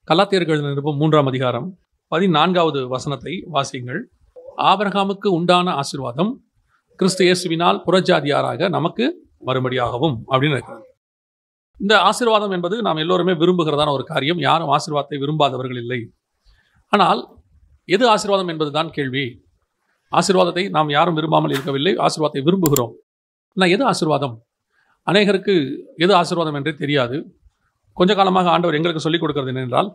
கலாத்தியர்கள் நிருபம் 3ஆம் அதிகாரம் 14வது வசனத்தை வாசியுங்கள். ஆபிரகாமுக்கு உண்டான ஆசீர்வாதம் கிறிஸ்து இயேசுவினால் புறஜாதியாராக நமக்கு வரும்படியாகவும் அப்படின்னு இருக்கிறது. இந்த ஆசீர்வாதம் என்பது நாம் எல்லோருமே விரும்புகிறதான ஒரு காரியம். யாரும் ஆசீர்வாதத்தை விரும்பாதவர்கள் இல்லை. ஆனால் எது ஆசீர்வாதம் என்பதுதான் கேள்வி. ஆசீர்வாதத்தை நாம் யாரும் விரும்பாமல் இருக்கவில்லை, ஆசீர்வாதத்தை விரும்புகிறோம். ஆனால் எது ஆசீர்வாதம்? அநேகருக்கு எது ஆசீர்வாதம் என்றே தெரியாது. கொஞ்ச காலமாக ஆண்டவர் எங்களுக்கு சொல்லிக் கொடுக்கிறது என்னென்றால்,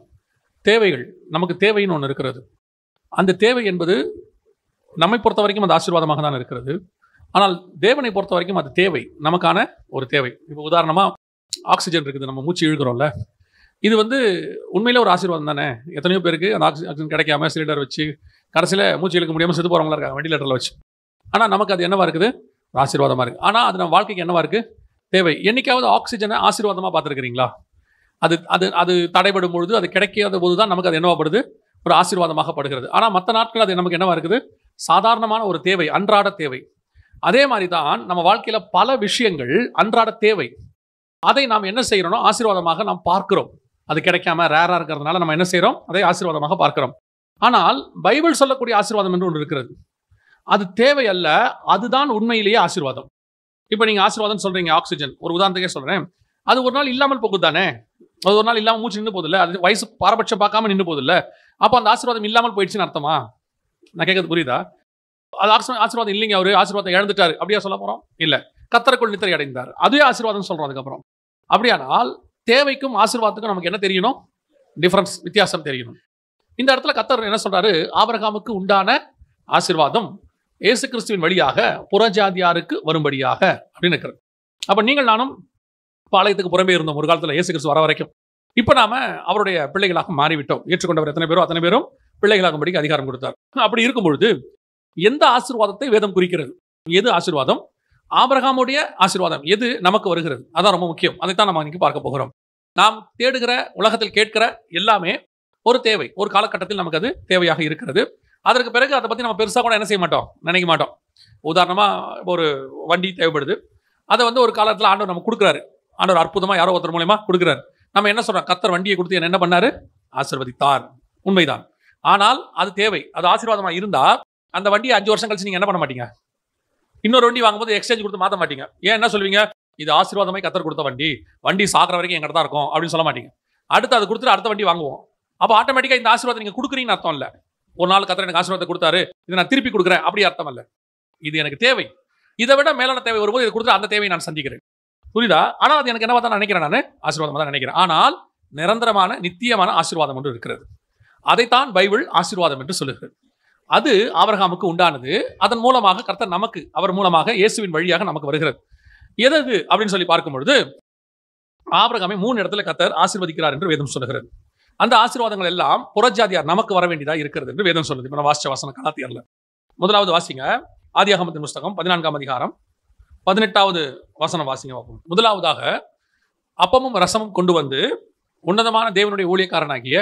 தேவைகள், நமக்கு தேவைன்னு ஒன்று இருக்கிறது. அந்த தேவை என்பது நம்மை பொறுத்த வரைக்கும் அது ஆசீர்வாதமாக தான் இருக்கிறது. ஆனால் தேவனை பொறுத்த வரைக்கும் அது தேவை, நமக்கான ஒரு தேவை. இப்போ உதாரணமாக ஆக்சிஜன் இருக்குது, நம்ம மூச்சு இழுக்கிறோம்ல, இது உண்மையிலே ஒரு ஆசீர்வாதம் தானே. எத்தனையோ பேருக்கு அந்த ஆக்சிஜன் கிடைக்காம சிலிண்டர் வச்சு கடைசியில் மூச்சு இழுக்க முடியாமல் செத்து போகிறவங்களா இருக்காங்க வெண்டிலேட்டரில் வச்சு. ஆனால் நமக்கு அது என்னவா இருக்குது? ஒரு ஆசீர்வாதமாக இருக்குது. ஆனால் அது நம்ம வாழ்க்கைக்கு என்னவா இருக்குது? தேவை. என்னைக்காவது ஆக்சிஜனை ஆசீர்வாதமாக பார்த்துருக்கிறீங்களா? அது அது அது தடைபடும் பொழுது, அது கிடைக்காத போது தான் நமக்கு அது என்னவாப்படுது? ஒரு ஆசீர்வாதமாகப்படுகிறது. ஆனால் மற்ற நாட்கள் அது நமக்கு என்னவா இருக்குது? சாதாரணமான ஒரு தேவை, அன்றாட தேவை. அதே மாதிரி தான் நம்ம வாழ்க்கையில் பல விஷயங்கள் அன்றாட தேவை. அதை நாம் என்ன செய்கிறோம்னா ஆசீர்வாதமாக நாம் பார்க்கிறோம். அது கிடைக்காம ரேராக இருக்கிறதுனால நம்ம என்ன செய்கிறோம்? அதை ஆசீர்வாதமாக பார்க்கிறோம். ஆனால் பைபிள் சொல்லக்கூடிய ஆசீர்வாதம் என்று ஒன்று இருக்கிறது. அது தேவை அல்ல, அதுதான் உண்மையிலேயே ஆசீர்வாதம். இப்போ நீங்கள் ஆசீர்வாதம் சொல்கிறீங்க, ஆக்சிஜன் ஒரு உதாரணத்துக்கே சொல்கிறேன். அது ஒரு நாள் இல்லாமல் போகுது தானே. அது ஒரு நாள் இல்லாமல் மூச்சு நின்று போதில்லை, அது வயசு பாரபட்சம் பார்க்காம நின்று போதில்லை. அப்போ அந்த ஆசீர்வாதம் இல்லாமல் போயிடுச்சுன்னு அர்த்தமா? நான் கேட்கறது புரியுதா? அது ஆசீர்வாதம் இல்லைங்க, அவர் ஆசீர்வாதம் இழந்துட்டாரு அப்படியா சொல்ல போகிறோம்? இல்லை, கர்த்தருக்குள் நித்திரை அடைந்தார், அதுவே ஆசீர்வாதம் சொல்கிறோம். அதுக்கப்புறம் அப்படியானால் தேவைக்கும் ஆசீர்வாதத்துக்கும் நமக்கு என்ன தெரியணும்? டிஃபரன்ஸ், வித்தியாசம் தெரியணும். இந்த இடத்துல கர்த்தர் என்ன சொல்றாரு? ஆபிரகாமுக்கு உண்டான ஆசீர்வாதம் இயேசு கிறிஸ்துவின் வழியாக புறஜாதியாருக்கு வரும்படியாக அப்படின்னு இருக்கிறது. அப்போ நீங்கள் நானும் பாளையத்துக்கு புறம்பே இருந்தோம் ஒரு காலத்தில், இயேசு கிறிஸ்து வர வரைக்கும். இப்போ நாம அவருடைய பிள்ளைகளாக மாறிவிட்டோம். ஏற்றுக்கொண்டவர் எத்தனை பேரோ அத்தனை பேரும் பிள்ளைகளாகும்படிக்கு அதிகாரம் கொடுத்தார். அப்படி இருக்கும் பொழுது எந்த ஆசீர்வாதத்தை வேதம் குறிக்கிறது? எது ஆசீர்வாதம்? ஆபிரகாமுடைய ஆசீர்வாதம் எது நமக்கு வருகிறது? அதான் ரொம்ப முக்கியம். அதைத்தான் நம்ம இன்னைக்கு பார்க்க போகிறோம். நாம் தேடுகிற, உலகத்தில் கேட்கிற எல்லாமே ஒரு தேவை, ஒரு காலகட்டத்தில் நமக்கு அது தேவையாக இருக்கிறது. அதற்கு பிறகு அதை பற்றி நம்ம பெருசாக கூட என்ன செய்ய மாட்டோம், நினைக்க மாட்டோம். உதாரணமாக ஒரு வண்டி தேவைப்படுது, அதை ஒரு காலத்தில் ஆண்டவர் நமக்கு கொடுக்குறாரு. ஆண்டவர் அற்புதமாக யாரோ ஒருத்தர் மூலமா கொடுக்குறாரு. நம்ம என்ன சொல்றோம்? கர்த்தர் வண்டியை கொடுத்து என்ன பண்ணாரு? ஆசீர்வதித்தார். உண்மைதான். ஆனால் அது தேவை, அது ஆசீர்வாதமாக இருந்தால் அந்த வண்டியை 5 வருஷம் கழிச்சு நீங்கள் என்ன பண்ண மாட்டீங்க? இன்னொரு வண்டி வாங்கும்போது எக்ஸ்சேஞ்ச் கொடுத்து மாற்ற மாட்டீங்க. ஏன் என்ன சொல்லுவீங்க? இது ஆசீர்வாதமாய் கர்த்தர் கொடுத்த வண்டி, வண்டி சாகிற வரைக்கும் எங்கிட்ட தான் இருக்கும் அப்படின்னு சொல்ல மாட்டீங்க. அடுத்து அதை கொடுத்துட்டு அடுத்த வண்டி வாங்குவோம். அப்போ ஆட்டோமேட்டிக்காக இந்த ஆசீர்வாதம் நீங்கள் கொடுக்குறீங்கன்னு அர்த்தம் இல்லை. ஒரு நாள் கர்த்தர் எனக்கு ஆசீர்வாதத்தை கொடுத்தாரு, இதை நான் திருப்பி கொடுக்குறேன் அப்படி அர்த்தம் இல்லை. இது எனக்கு தேவை, இதை விட மேலான தேவை வரும்போது இதை கொடுத்து அந்த தேவையை நான் சந்திக்கிறேன். புரியுதா? ஆனால் அது எனக்கு என்னவா தான் நினைக்கிறேன், நான் ஆசீர்வாதமாக தான் நினைக்கிறேன். ஆனால் நிரந்தரமான நித்தியமான ஆசீர்வாதம் ஒன்று இருக்கிறது. அதைத்தான் பைபிள் ஆசீர்வாதம் என்று சொல்லுகிறது. அது ஆபிரகாமுக்கு உண்டானது. அதன் மூலமாக கர்த்தர் நமக்கு, அவர் மூலமாக இயேசுவின் வழியாக நமக்கு வருகிறது. எது அப்படின்னு சொல்லி பார்க்கும் பொழுது ஆபிரகாமை 3 இடத்துல கர்த்தர் ஆசீர்வதிக்கிறார் என்று வேதம் சொல்லுகிறது. அந்த ஆசீர்வாதங்கள் எல்லாம் புறஜாதியார் நமக்கு வர வேண்டியதா இருக்கிறது என்று வேதம் சொல்லுது. இப்போ வாசிச்ச வசனம் கலாத்தியர்ல முதலாவது வாசிங்க, ஆதியாகமத்தின் புஸ்தகம் 14ஆம் அதிகாரம் 18வது வசனம் வாசிங்க. முதலாவதாக அப்பமும் ரசமும் கொண்டு வந்து உன்னதமான தேவனுடைய ஊழியக்காரனாகிய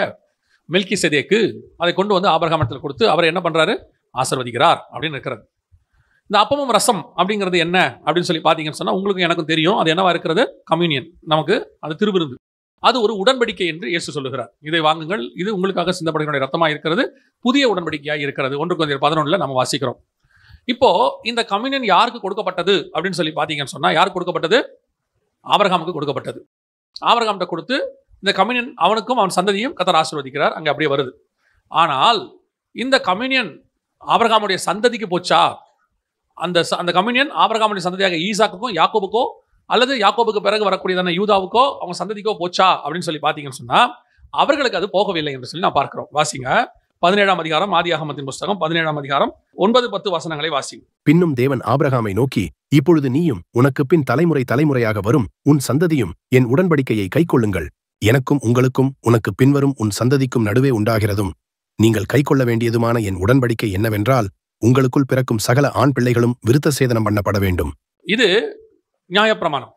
மெல்கிசேதேக்கு அதை கொண்டு வந்து ஆபிரகாமிடத்தில் கொடுத்து அவர் என்ன பண்றாரு? ஆசீர்வதிக்கிறார் அப்படின்னு இருக்கிறது. இந்த அப்பமும் ரசம் அப்படிங்கிறது என்ன அப்படின்னு சொல்லி பார்த்தீங்கன்னு சொன்னா உங்களுக்கு எனக்கும் தெரியும். அது என்னவா இருக்கிறது? கம்யூனியன். நமக்கு அது திருவிருந்து. அது ஒரு உடன்படிக்கை என்று இயேசு சொல்லுகிறார். இதை வாங்குங்கள், இது உங்களுக்காக சிந்தப்படுகிற ரத்தமாக இருக்கிறது, புதிய உடன்படிக்கையாக இருக்கிறது. 1 கொரிந்தியர் 11 நம்ம வாசிக்கிறோம். இப்போ இந்த கம்யூனியன் யாருக்கு கொடுக்கப்பட்டது அப்படின்னு சொல்லி பார்த்தீங்கன்னு சொன்னா, யாருக்கு கொடுக்கப்பட்டது? ஆபிரகாமுக்கு கொடுக்கப்பட்டது. ஆபிரகாம்கிட்ட கொடுத்து இந்த கம்யூனியன் அவனுக்கும் அவன் சந்ததியும் கர்த்தர் ஆசீர்வதிக்கிறார். அங்கே அப்படியே வருது. ஆனால் இந்த கம்யூனியன் ஆபிரகாமுடைய சந்ததிக்கு போச்சா? அந்த கம்யூனியன் ஆபிரகாமுடைய சந்ததியாக ஈசாக்குக்கும் யாக்கோபுக்கோ அல்லது யாக்கோபுக்கு பிறகு வரக்கூடியதான யூதாவுக்கோ அவங்க சந்ததிக்கோ போச்சா அப்படின்னு சொல்லி பார்த்தீங்கன்னு சொன்னா அவர்களுக்கு அது போகவில்லை என்று சொல்லி நான் பார்க்கிறோம். வாசிங்க 17ஆம் அதிகாரம், ஆதியாகமத்தின் புஸ்தகம் 17ஆம் அதிகாரம் 9-10 வசனங்களை வாசிங்க. பின்னும் தேவன் ஆபிரகாமை நோக்கி, இப்பொழுது நீயும் உனக்கு பின் தலைமுறை தலைமுறையாக வரும் உன் சந்ததியும் என் உடன்படிக்கையை கைக்கொள்ளுங்கள். எனக்கும் உங்களுக்கும் உனக்கு பின்வரும் உன் சந்ததிக்கும் நடுவே உண்டாகிறதும் நீங்கள் கைக்கொள்ள வேண்டியதுமான என் உடன்படிக்கை என்னவென்றால், உங்களுக்குள் பிறக்கும் சகல ஆண் பிள்ளைகளும் விருத்த சேதனம் பண்ணப்பட வேண்டும். இது நியாயப்பிரமாணம்.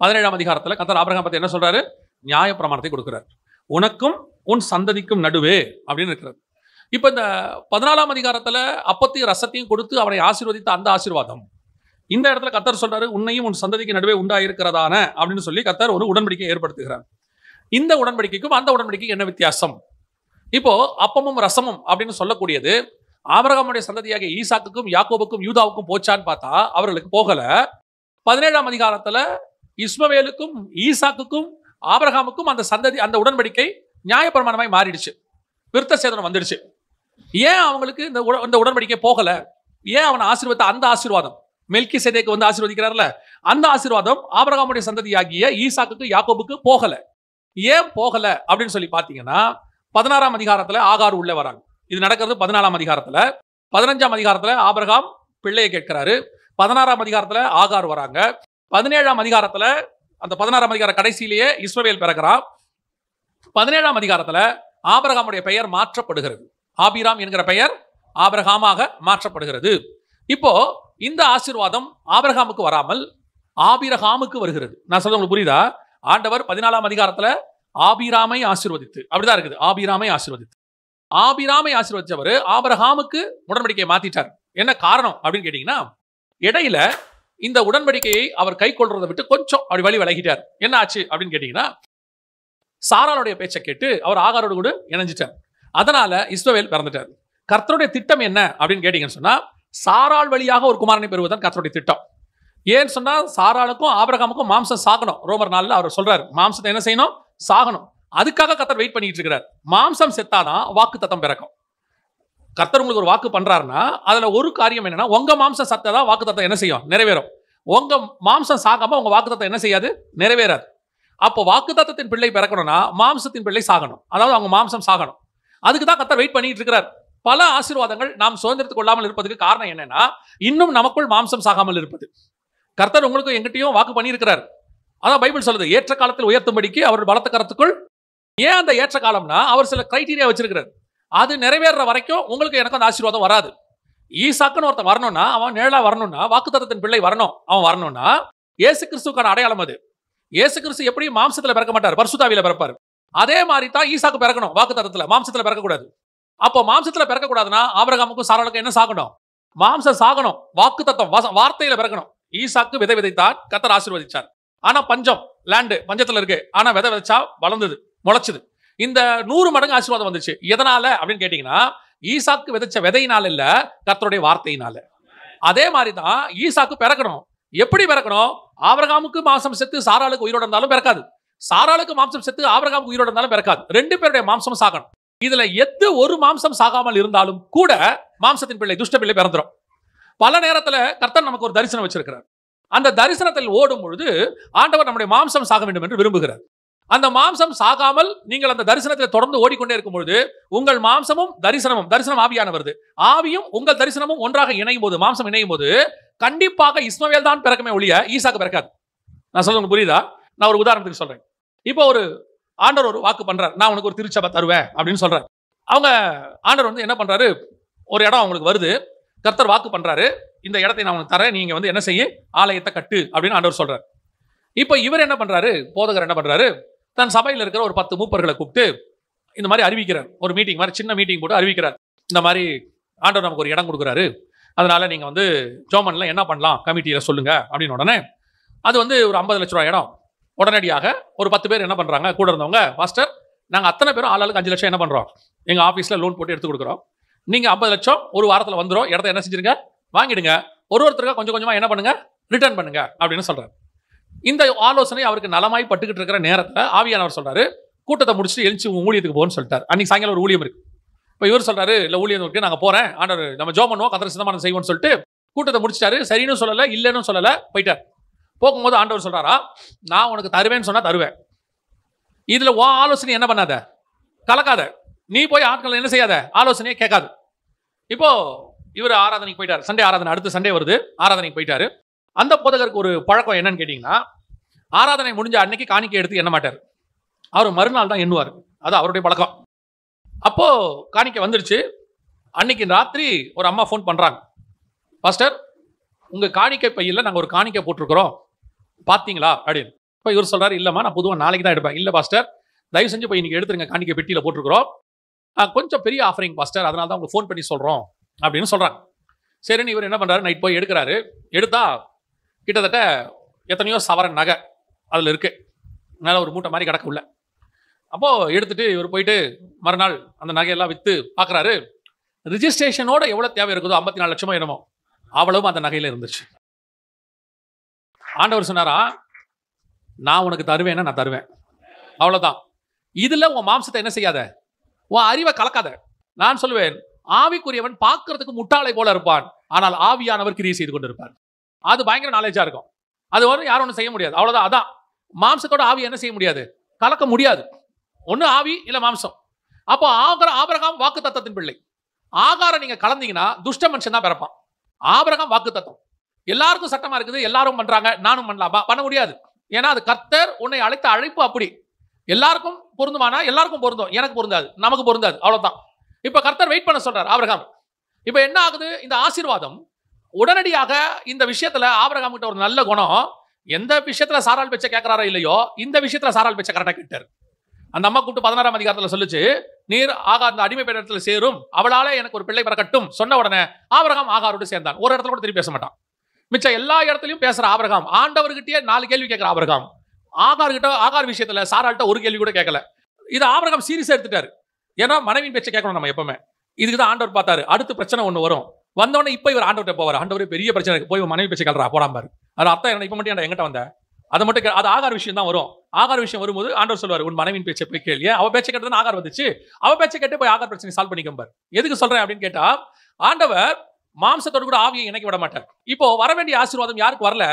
17ஆம் அதிகாரத்தில் கர்த்தர் ஆபிரகாம் பத்தி என்ன சொல்றாரு? நியாயப்பிரமாணத்தை கொடுக்கிறார். உனக்கும் உன் சந்ததிக்கும் நடுவே அப்படின்னு இருக்கிறது. இப்ப இந்த 14ஆம் அதிகாரத்துல அப்பத்தையும் ரசத்தையும் கொடுத்து அவனை ஆசீர்வதித்த அந்த ஆசீர்வாதம் இந்த இடத்துல கர்த்தர் சொல்றாரு, உன்னையும் உன் சந்ததிக்கு நடுவே உண்டாயிருக்கிறதான அப்படின்னு சொல்லி கர்த்தர் ஒரு உடன்படிக்கை ஏற்படுத்துகிறார். இந்த உடன்படிக்கைக்கும் அந்த உடன்படிக்கைக்கும் என்ன வித்தியாசம்? இப்போ அப்பமும் ரசமும் அப்படின்னு சொல்லக்கூடியது ஆபிரகாமுடைய சந்ததியாகிய ஈசாக்குக்கும் யாக்கோபுக்கும் யூதாவுக்கும் போச்சான்னு பார்த்தா அவர்களுக்கு போகல. 17ஆம் அதிகாரத்துல இஸ்மவேலுக்கும் ஈசாக்குக்கும் ஆபிரகாமுக்கும் அந்த சந்ததி அந்த உடன்படிக்கை நியாயப்பிரமாணமாய் மாறிடுச்சு, விருத்த சேதனம் வந்துடுச்சு. ஏன் அவங்களுக்கு இந்த உடன்படிக்கை போகல? ஏன் அவன் ஆசீர்வாத அந்த ஆசீர்வாதம் மெல்கிசேதேக்கு வந்து ஆசீர்வதிக்கிறார்ல, அந்த ஆசீர்வாதம் ஆபிரகாமுடைய சந்ததியாகிய ஈசாக்குக்கு யாக்கோபுக்கு போகல. ஏன் போகல அப்படின்னு சொல்லி பாத்தீங்கன்னா 16ஆம் அதிகாரத்துல ஆகார் உள்ள வராங்க. இது நடக்கிறது 14ஆம் அதிகாரத்துல. 15ஆம் அதிகாரத்துல ஆபிரகாம் பிள்ளையை கேட்கிறாரு. 16ஆம் அதிகாரத்துல ஆகார் வராங்க. 17ஆம் அதிகாரத்துல அந்த 16ஆம் அதிகார கடைசியிலேயே இஸ்மவேல் பிறக்கிறான். 17ஆம் அதிகாரத்துல ஆபிரகாமுடைய பெயர் மாற்றப்படுகிறது. ஆபிராம் என்கிற பெயர் ஆபிரகாமாக மாற்றப்படுகிறது. இப்போ இந்த ஆசீர்வாதம் ஆபிரகாமுக்கு வராமல் ஆபிரகாமுக்கு வருகிறது. நான் சொல்றது உங்களுக்கு புரியுதா? ஆண்டவர் 14ஆம் அதிகாரத்துல ஆபிராமை ஆசீர்வதித்து, அப்படிதான் இருக்குது, ஆபிராமை ஆசீர்வதித்து, ஆபிராமை ஆசீர்வதிச்சவர் ஆபிரகாமுக்கு உடன்படிக்கையை மாத்திட்டார். என்ன காரணம் அப்படின்னு கேட்டீங்கன்னா, இடையில இந்த உடன்படிக்கையை அவர் கை கொள்றதை விட்டு கொஞ்சம் அப்படி வழி விலகிட்டார். என்ன ஆச்சு அப்படின்னு கேட்டீங்கன்னா, சாராளுடைய பேச்சை கேட்டு அவர் ஆகாரோடு கூட இணைஞ்சிட்டார். அதனால இஸ்மவேல் பிறந்துட்டார். கர்த்தருடைய திட்டம் என்ன அப்படின்னு கேட்டீங்கன்னு சொன்னா, சாராள் வழியாக ஒரு குமாரனை பெறுவதுதான் கர்த்தருடைய திட்டம். ஏன்னு சொன்னா, சாராளுக்கும் ஆபிரகாமுக்கும் மாம்சம் சாகணும். ரோமர் 4 அவர் சொல்றாரு, மாம்சத்தை என்ன செய்யணும்? சாகணும். அதுக்காக கர்த்தர் வெயிட் பண்ணிட்டு இருக்கிறார். மாம்சம் செத்தாதான் வாக்கு தத்தம் பிறக்கும். கர்த்தர் உங்களுக்கு ஒரு வாக்கு பண்றாருன்னா அதுல ஒரு காரியம் என்னன்னா, உங்க மாம்சம் சத்ததான் வாக்கு தத்தம் என்ன செய்யும்? நிறைவேறும். உங்க மாம்சம் சாகாம உங்க வாக்கு தத்தம் என்ன செய்யாது? நிறைவேறாது. அப்போ வாக்கு தத்தத்தின் பிள்ளை பிறக்கணும்னா மாம்சத்தின் பிள்ளை சாகணும். அதாவது அவங்க மாம்சம் சாகணும். அதுக்கு தான் கர்த்தர் வெயிட் பண்ணிட்டு இருக்கிறார். பல ஆசீர்வாதங்கள் நாம் சுதந்திரத்துக் கொள்ளாமல் இருப்பதற்கு காரணம் என்னன்னா, இன்னும் நமக்குள் மாம்சம் சாகாமல் இருப்பது. கர்த்தர் உங்களுக்கு எங்கிட்டையும் வாக்கு பண்ணியிருக்கிறார். அதான் பைபிள் சொல்லுது, ஏற்ற காலத்தில் உயர்த்தும்படிக்கு அவர் பலத்த கரத்துக்குள். ஏன் அந்த ஏற்ற காலம்னா, அவர் சில கிரைட்டீரியா வச்சிருக்கிறார். அது நிறைவேற வரைக்கும் உங்களுக்கு எனக்கு அந்த ஆசீர்வாதம் வராது. ஈசாக்குன்னு ஒருத்தன் வரணும்னா, அவன் நிழலா வரணும்னா, வாக்குத்தத்தத்தின் பிள்ளை வரணும். அவன் வரணும்னா இயேசு கிறிஸ்துக்கான அடையாளம் அது. இயேசு கிறிஸ்து எப்படி மாம்சத்துல பிறக்க மாட்டார், பரிசுத்தாவியில பிறப்பார். அதே மாதிரி தான் ஈசாக்கு பிறக்கணும், வாக்குத்தத்தத்துல. மாம்சத்துல பிறக்கக்கூடாது. அப்போ மாம்சத்துல பிறக்கக்கூடாதுன்னா ஆபிரகாமுக்கும் சாராளுக்கும் என்ன சாகணும்? மாம்சம் சாகணும். வாக்குத்தத்தம் வார்த்தையில பிறக்கணும். ஈசாக்கு விதை விதைத்தார், கர்த்தர் ஆசீர்வதிச்சார். ஆனா பஞ்சம், லேண்டு பஞ்சத்துல இருக்கு. ஆனா விதை விதைச்சா வளர்ந்தது, முளைச்சது. இந்த 100 மடங்கு ஆசீர்வாதம் வந்துச்சு. எதனால அப்படின்னு கேட்டீங்கன்னா, ஈசாக்கு விதைச்ச விதையினால இல்ல, கர்த்தருடைய வார்த்தையினால. அதே மாதிரி தான் ஈசாக்கு பிறக்கணும். எப்படி பிறக்கணும்? ஆபிரகாமுக்கு மாம்சம் செத்து சாராளுக்கு உயிரோட இருந்தாலும் பிறக்காது. சாராளுக்கு மாம்சம் செத்து ஆபிரகாமுக்கு உயிரோட இருந்தாலும் பிறக்காது. 2 பேருடைய மாம்சம் சாகணும். இதுல எது ஒரு மாம்சம் சாகாமல் இருந்தாலும் கூட மாம்சத்தின் பிள்ளை, துஷ்ட பிள்ளை பிறந்துரும். பல நேரத்துல கர்த்தர் நமக்கு ஒரு தரிசனம் வச்சிருக்கிறார். அந்த தரிசனத்தில் ஓடும் பொழுது ஆண்டவர் நம்முடைய மாம்சம் சாக வேண்டும் என்று விரும்புகிறார். அந்த மாம்சம் சாகாமல் நீங்கள் அந்த தரிசனத்தில் தொடர்ந்து ஓடிக்கொண்டே இருக்கும் பொழுது உங்கள் மாம்சமும் தரிசனம் ஆவியான வருது. ஆவியும் உங்கள் தரிசனமும் ஒன்றாக இணையும் போது, மாம்சம் இணையும் போது கண்டிப்பாக இஸ்மவேல் தான் பிறக்கமே ஒழிய ஈசாக்கு பிறக்காது. நான் சொல்றது உங்களுக்கு புரியுதா? நான் ஒரு உதாரணத்துக்கு சொல்றேன். இப்போ ஒரு ஆண்டவர் ஒரு வாக்கு பண்றாரு, நான் உனக்கு ஒரு திருச்சபை தருவேன் அப்படின்னு சொல்றாரு. அவங்க ஆண்டவர் வந்து என்ன பண்றாரு, ஒரு இடம் அவங்களுக்கு வருது. கர்த்தர் வாக்கு பண்றாரு, இந்த இடத்தை நான் உனக்கு தரேன், நீங்க வந்து என்ன செய்ய, ஆலயத்தை கட்டு அப்படின்னு ஆண்டவர் சொல்றாரு. இப்போ இவர் என்ன பண்றாரு, போதகர் என்ன பண்றாரு, தன் சபையில் இருக்கிற ஒரு 10 மூப்பர்களை கூப்பிட்டு இந்த மாதிரி அறிவிக்கிறார். ஒரு மீட்டிங் மாதிரி, சின்ன மீட்டிங் போட்டு அறிவிக்கிறார். இந்த மாதிரி ஆண்டவர் நமக்கு ஒரு இடம் கொடுக்குறாரு, அதனால நீங்க வந்து ஜோமன்ல என்ன பண்ணலாம் கமிட்டியில சொல்லுங்க அப்படின்னு. உடனே அது வந்து ஒரு 50 லட்ச ரூபாய் இடம். உடனடியாக ஒரு 10 பேர் என்ன பண்றாங்க, கூட இருந்தவங்க, பாஸ்டர் நாங்க அத்தனை பேரும் ஆளாளுக்கு 5 லட்சம் என்ன பண்றோம், எங்க ஆபீஸ்ல லோன் போட்டு எடுத்து கொடுக்குறோம். நீங்க 50 லட்சம் ஒரு வாரத்தில் வந்துடும், இடத்த என்ன செஞ்சிருங்க, வாங்கிடுங்க. ஒருத்தருக்கா கொஞ்சம் கொஞ்சமா என்ன பண்ணுங்க, ரிட்டர்ன் பண்ணுங்க அப்படின்னு சொல்றாரு. இந்த ஆலோசனை அவருக்கு நலமாய் பட்டுக்கிட்டு இருக்கிற நேரத்தில் ஆவியானவர் சொல்றாரு, கூட்டத்தை முடிச்சுட்டு எழுச்சி ஊழியத்துக்கு போன்னு சொல்லிட்டார். அன்னைக்கு சாயங்காலம் ஒரு ஊழியம் இருக்கு. இப்போ இவர் சொல்றாரு, இல்ல ஊழியம் இருக்கு, நாங்க போறேன், ஆண்டவர் நம்ம ஜோம் பண்ணுவோம், கர்த்தர் சித்தமானதை செய்வோம்னு சொல்லிட்டு கூட்டத்தை முடிச்சிட்டாரு. சரின்னு சொல்லல, இல்லைன்னு சொல்லல, போயிட்டார். போகும்போது ஆண்டவர் சொல்றாரா, நான் உனக்கு தருவேன்னு சொன்னா தருவேன், இதுல உன் ஆலோசனை என்ன பண்ணாத, கலக்காத, நீ போய் ஆட்கள் என்ன செய்யாத, ஆலோசனையே கேட்காது. இப்போ இவர் ஆராதனைக்கு போயிட்டார். சண்டே ஆராதனை, அடுத்த சண்டே வருது, ஆராதனைக்கு போயிட்டாரு. அந்த போதகருக்கு ஒரு பழக்கம் என்னன்னு கேட்டீங்கன்னா, ஆராதனை முடிஞ்ச அன்னைக்கு காணிக்கை எடுத்து எண்ண மாட்டார், அவர் மறுநாள் தான் எண்ணுவார். அது அவருடைய பழக்கம். அப்போ காணிக்கை வந்துருச்சு. அன்னைக்கு ராத்திரி ஒரு அம்மா ஃபோன் பண்றாங்க, பாஸ்டர் உங்க காணிக்கை பையில நாங்க ஒரு காணிக்கை போட்டிருக்கிறோம், பாத்தீங்களா அப்படின்னு. இப்போ இவர் சொல்றாரு, இல்லம்மா நான் பொதுவாக நாளைக்கு தான் எடுப்பேன். இல்ல பாஸ்டர் தயவு செஞ்சு போய் இன்னைக்கு எடுத்துருங்க, காணிக்கை பெட்டியில போட்டிருக்கிறோம், கொஞ்சம் பெரிய ஆஃபரிங் பாஸ்டர், அதனால தான் உங்களுக்கு ஃபோன் பண்ணி சொல்றோம் அப்படின்னு சொல்றாங்க. சரின்னு இவர் என்ன பண்றாரு, நைட் போய் எடுக்கிறாரு. எடுத்தா கிட்டத்தட்ட எத்தனையோ சவரன் நகை அதுல இருக்கு, மேல ஒரு மூட்டை மாதிரி கிடக்க உள்ள. அப்போ எடுத்துட்டு இவர் போயிட்டு மறுநாள் அந்த நகையெல்லாம் வித்து பார்க்குறாரு. ரிஜிஸ்ட்ரேஷனோட எவ்வளவு தேவை இருக்குதோ 54 லட்சமோ என்னமோ அவ்வளவும் அந்த நகையில இருந்துச்சு. ஆண்டவர் சொன்னாரா, நான் உனக்கு தருவேன்னா நான் தருவேன், அவ்வளவுதான். இதுல உன் மாம்சத்தை என்ன செய்யாத, உன் அறிவை கலக்காத. நான் சொல்லுவேன், ஆவிக்குரியவன் பார்க்கறதுக்கு முட்டாளை போல இருப்பான், ஆனால் ஆவியானவர் கிரியை செய்து கொண்டு இருப்பார். அது பயங்கர நாலேஜா இருக்கும். அது வரும் யாரும் ஒன்றும் செய்ய முடியாது, அவ்வளவுதான். அதான் மாம்சத்தோட ஆவி என்ன செய்ய முடியாது, கலக்க முடியாது. ஒன்னு ஆவி இல்ல மாம்சம். அப்போ ஆபிரகாம் வாக்கு தத்தத்தின் பிள்ளை. ஆகாரம் நீங்க கலந்தீங்கன்னா துஷ்ட மனுஷன் தான் பிறப்பான். ஆபிரகாம் வாக்கு தத்தம். எல்லாருக்கும் சட்டமா இருக்குது, எல்லாரும் பண்றாங்க, நானும் பண்ணலாமா? பண்ண முடியாது. ஏன்னா அது கர்த்தர் உன்னை அழைத்த அழைப்பு அப்படி. எல்லாருக்கும் பொருந்துமானா? எல்லாருக்கும் பொருந்தும், எனக்கு பொருந்தாது, நமக்கு பொருந்தாது, அவ்வளவுதான். இப்ப கர்த்தர் வெயிட் பண்ண சொல்றார் ஆபிரகாம். இப்ப என்ன ஆகுது, இந்த ஆசீர்வாதம் உடனடியாக இந்த விஷயத்துல ஆபிரகாம் கிட்ட ஒரு நல்ல குணம். எந்த விஷயத்துல சாரால் பேச்ச கேட்கிறாரோ இல்லையோ, இந்த விஷயத்துல சாரால் பேச்ச கரெக்டா கேட்டார். அந்த அம்மா கூப்பிட்டு 16ஆம் அதிகாரத்துல சொல்லுச்சு, நீர் ஆகார் அந்த அடிமை பெண் இடத்துல சேரும், அவளாலே எனக்கு ஒரு பிள்ளை பிறக்கட்டும் சொன்ன உடனே ஆபிரகாம் ஆகாரோடு சேர்ந்தான். ஒரு இடத்துல கூட திரும்பி பேச மாட்டான். மிச்சம் எல்லா இடத்துலயும் பேசுற ஆபிரகாம், ஆண்டவர்கிட்டயே 4 கேள்வி கேட்கிற ஆபிரகாம். ஆகார் விஷயத்துல சாரால்ட்ட ஒரு கேள்வி கூட கேட்கல. இது ஆபிரகாம் சீரியஸா எடுத்துட்டாரு. ஏன்னா மனைவியின் பேச்சை கேட்கணும் நம்ம எப்பவுமே. இதுக்குதான் ஆண்டவர் பார்த்தாரு, அடுத்த பிரச்சனை ஒண்ணு வரும். வந்தோடனே இப்ப இவர் ஆண்டவர்கிட்ட போவார், ஆண்டவரே பெரிய பிரச்சனை இருக்கு, போய் மனைவி பேச்சை கேள்றா போடாம. அது அர்த்தம் என்ன, இப்ப மட்டும் எங்கிட்ட வந்த அதை மட்டும் அது ஆகார் விஷயம் தான் வரும். ஆகார் விஷயம் வரும்போது ஆண்டவர் சொல்லுவார், உன் மனைவியின் பேச்சை போய் கேள்வி. அவ பேச்சை கேட்டது ஆகார் வந்துச்சு, அவ பேச்சை கேட்டு போய் ஆகார் பிரச்சனை சால்வ் பண்ணிக்கம்பார். எதுக்கு சொல்றேன் அப்படின்னு கேட்டா, ஆண்டவர் மாம்சத்தோடு கூட ஆவியை இணைக்க விட மாட்டார். இப்போ வர வேண்டிய ஆசீர்வாதம் யாருக்கு வரல,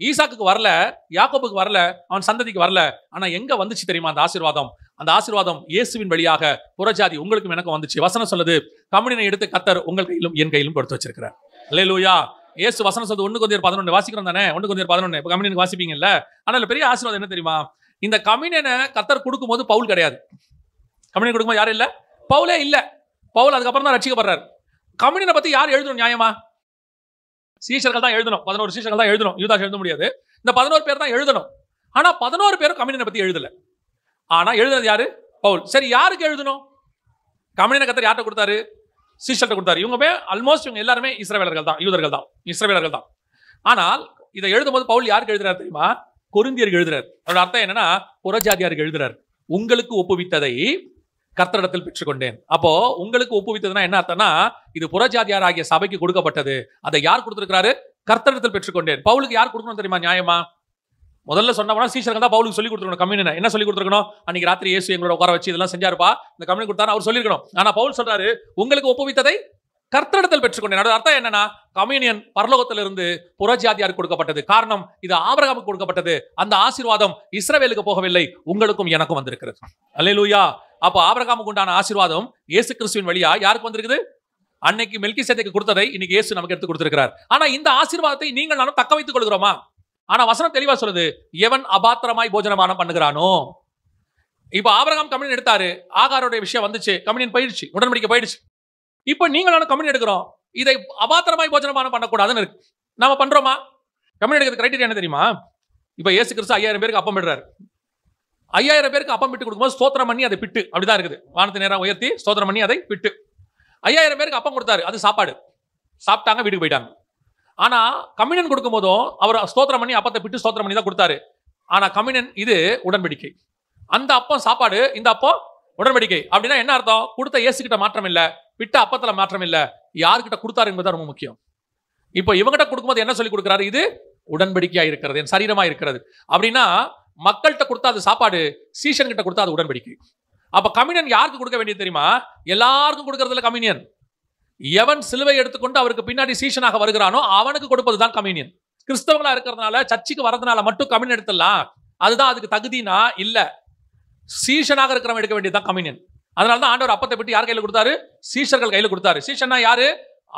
ஈசாக்குக்கு வரல, யாக்கோபுக்கு வரல, அவன் சந்ததிக்கு வரல. ஆனா எங்க வந்துச்சு தெரியுமா அந்த ஆசீர்வாதம்? அந்த ஆசீர்வாதம் இயேசுவின் வழியாக புறஜாதி உங்களுக்கும் எனக்கும் வந்துச்சு. வசனம் சொல்லுது, கம்யூனியனை எடுத்து கர்த்தர் உங்கள் கையிலும் என் கையிலும் கொடுத்து வச்சிருக்கிறார். அல்லேலூயா. இயேசு வசனம் சொல்லுது, 1 கொரிந்தியர் 11 வாசிக்கிறோம் தானே, 1 கொரிந்தியர் 11. இப்ப கம்யூனியனுக்கு வாசிப்பீங்கல்ல. ஆனா பெரிய ஆசீர்வாதம் என்ன தெரியுமா, இந்த கம்யூனியனை கர்த்தர் கொடுக்கும்போது பவுல் கிடையாது. கம்யூனியன் கொடுக்கும்போது யாரும் இல்ல, பவுலே இல்ல. பவுல் அதுக்கப்புறம் தான் ரட்சிக்கப்படுறார். கம்யூனியனை பத்தி யார் எழுதணும் நியாயமா? சீஷர்கள் தான் எழுதணும். 11 சீஷர்கள் தான் எழுதணும். யூதாஸ் எழுத முடியாது. இந்த 11 பேர் தான் எழுதணும். ஆனா 11 பேரும் கம்யூனியனை பத்தி எழுதல. ஆனா எழுதுனது யாரு? பவுல். சரி, யாருக்கு எழுதணும்? கம்யூனியனை கர்த்தர் யார்கிட்ட கொடுத்தாரு? சீஷர்கிட்ட கொடுத்தாரு. இவங்க ஆல்மோஸ்ட் இவங்க எல்லாருமே இஸ்ரவேலர்கள் தான், யூதர்கள் தான், இஸ்ரவேலர்கள் தான். ஆனால் இதை எழுதும்போது பவுல் யாருக்கு எழுதுறாரு தெரியுமா? கொரிந்தியருக்கு எழுதுறாரு. அதோட அர்த்தம் என்னன்னா, புறஜாதியாருக்கு எழுதுறாரு. உங்களுக்கு ஒப்புவித்ததை கர்த்தரிடத்தில் பெற்றுக்கொண்டேன். அப்போ உங்களுக்கு ஒப்புவித்ததுன்னா என்ன அர்த்தம்னா, இது புறஜாதியார் ஆகிய சபைக்கு கொடுக்கப்பட்டது. அதை யார் கொடுத்திருக்கிறாரு? கர்த்தரிடத்தில் பெற்றுக்கொண்டேன். பவுலுக்கு யார் கொடுக்கணும் தெரியுமா நியாயமா? முதல்ல சொன்னவனா சீஷர்கள் தான் பவுலுக்கு சொல்லி கொடுத்துருக்கணும். கம்யூனியனை என்ன சொல்லி கொடுத்துருக்கணும்? அன்னைக்கு ராத்திரி இயேசு எங்களோட உட்கார வச்சு இதெல்லாம் செஞ்சாருப்பா, இந்த கம்யூனியன் கொடுத்தாரு அவர் சொல்லிருக்கணும். ஆனா பவுல் சொல்றாரு, உங்களுக்கு ஒப்புவித்ததை கர்த்தரிடத்தில் பெற்றுக்கொண்டேன். அதோட அர்த்தம் என்னன்னா, கம்யூனியன் பரலோகத்திலிருந்து புறஜாதியாருக்கு கொடுக்கப்பட்டது. காரணம், இது ஆபிரகாமுக்கு கொடுக்கப்பட்டது. அந்த ஆசீர்வாதம் இஸ்ரவேலுக்கு போகவில்லை, உங்களுக்கும் எனக்கும் வந்திருக்கிறது. அல்லேலூயா. அப்போ ஆபிரகாமுக்கு உண்டான ஆசீர்வாதம் இயேசு கிறிஸ்துவின் வழியா யாருக்கு வந்திருக்குது? அன்னைக்கு மெல்கிசேதேக்கு கொடுத்ததை இன்னைக்கு இயேசு நமக்கு எடுத்து கொடுத்திருக்கிறார். ஆனா இந்த ஆசீர்வாதத்தை நீங்கள் நானும் தக்க வைத்துக் கொள்கிறோமா? ஆனா வசனம் தெளிவா சொல்லுது, எவன் அபாத்திரமாய் போஜனமானம் பண்ணுகிறானோ. இப்ப ஆபிரகாம் கம்யூனியன் எடுத்தாரு, ஆகாரோட விஷயம் வந்துச்சு, கம்யூனியன் போயிடுச்சு, உடன்படிக்கை போயிடுச்சு. இப்ப நீங்கள் நானும் கம்யூனியன் எடுக்கிறோம், இதை அபாத்திரமாய் போஜனமானம் பண்ணக்கூடாதுன்னு இருக்கு. நாம பண்றோமா? கம்யூனியன் எடுக்கிறது கிரைட்டீரியா என்ன தெரியுமா? இப்ப இயேசு கிறிஸ்து 5000 பேருக்கு அப்பம் விடுறாரு. 5000 பேருக்கு அப்பம் விட்டு கொடுக்கும்போது ஸ்தோத்திரம் பண்ணி அதை பிட்டு, அப்படிதான் இருக்குது. வானத்தை நேரம் உயர்த்தி ஸ்தோத்திரம் பண்ணி அதை பிட்டு 5000 பேருக்கு அப்பம் கொடுத்தாரு. அது சாப்பாடு, சாப்பிட்டாங்க, வீட்டுக்கு போயிட்டாங்க. ஆனா கம்யூனியன் கொடுக்கும் போதும் அவர் ஸ்தோத்திரம் பண்ணி அப்பத்தை பிட்டு ஸ்தோத்திரம் பண்ணி தான் கொடுத்தாரு. ஆனா கம்யூனியன் இது உடன்படிக்கை. அந்த அப்பம் சாப்பாடு, இந்த அப்பம் உடன்படிக்கை. அப்படின்னா என்ன அர்த்தம்? கொடுத்த இயேசுகிட்ட மாற்றம் இல்ல, பிட்ட அப்பத்துல மாற்றம் இல்ல, யார்கிட்ட கொடுத்தாரு என்பது ரொம்ப முக்கியம். இப்போ இவங்கிட்ட கொடுக்கும்போது என்ன சொல்லி கொடுக்குறாரு? இது உடன்படிக்கையா இருக்கிறது, என் சரீரமா இருக்கிறது. அப்படின்னா மக்கள்கிட்ட கொடுத்தா அது சாப்பாடு, சீஷன் கிட்ட கொடுத்தா அது உடன்படிக்கை. அப்ப கம்யூனியன் யாருக்கு கொடுக்க வேண்டியது தெரியுமா? எல்லாருக்கும் கொடுக்கறதுல கம்யூனியன். எவன் சிலுவை எடுத்துக்கொண்டு அவருக்கு பின்னாடி சீஷனாக வருகிறானோ அவனுக்கு கொடுப்பதுதான் கம்யூனியன். கிறிஸ்தவங்களா இருக்கிறதுனால, சர்ச்சுக்கு வரதுனால மட்டும் கம்யூனியன் எடுத்துடலாம், அதுதான் அதுக்கு தகுதினா இல்ல. சீஷனாக இருக்கிறவன் எடுக்க வேண்டியதுதான் கம்யூனியன். அதனாலதான் ஆண்டவர் அப்பத்தை விட்டு யார் கையில கொடுத்தாரு? சீஷர்கள் கையில கொடுத்தாரு. சீஷன்னா யாரு?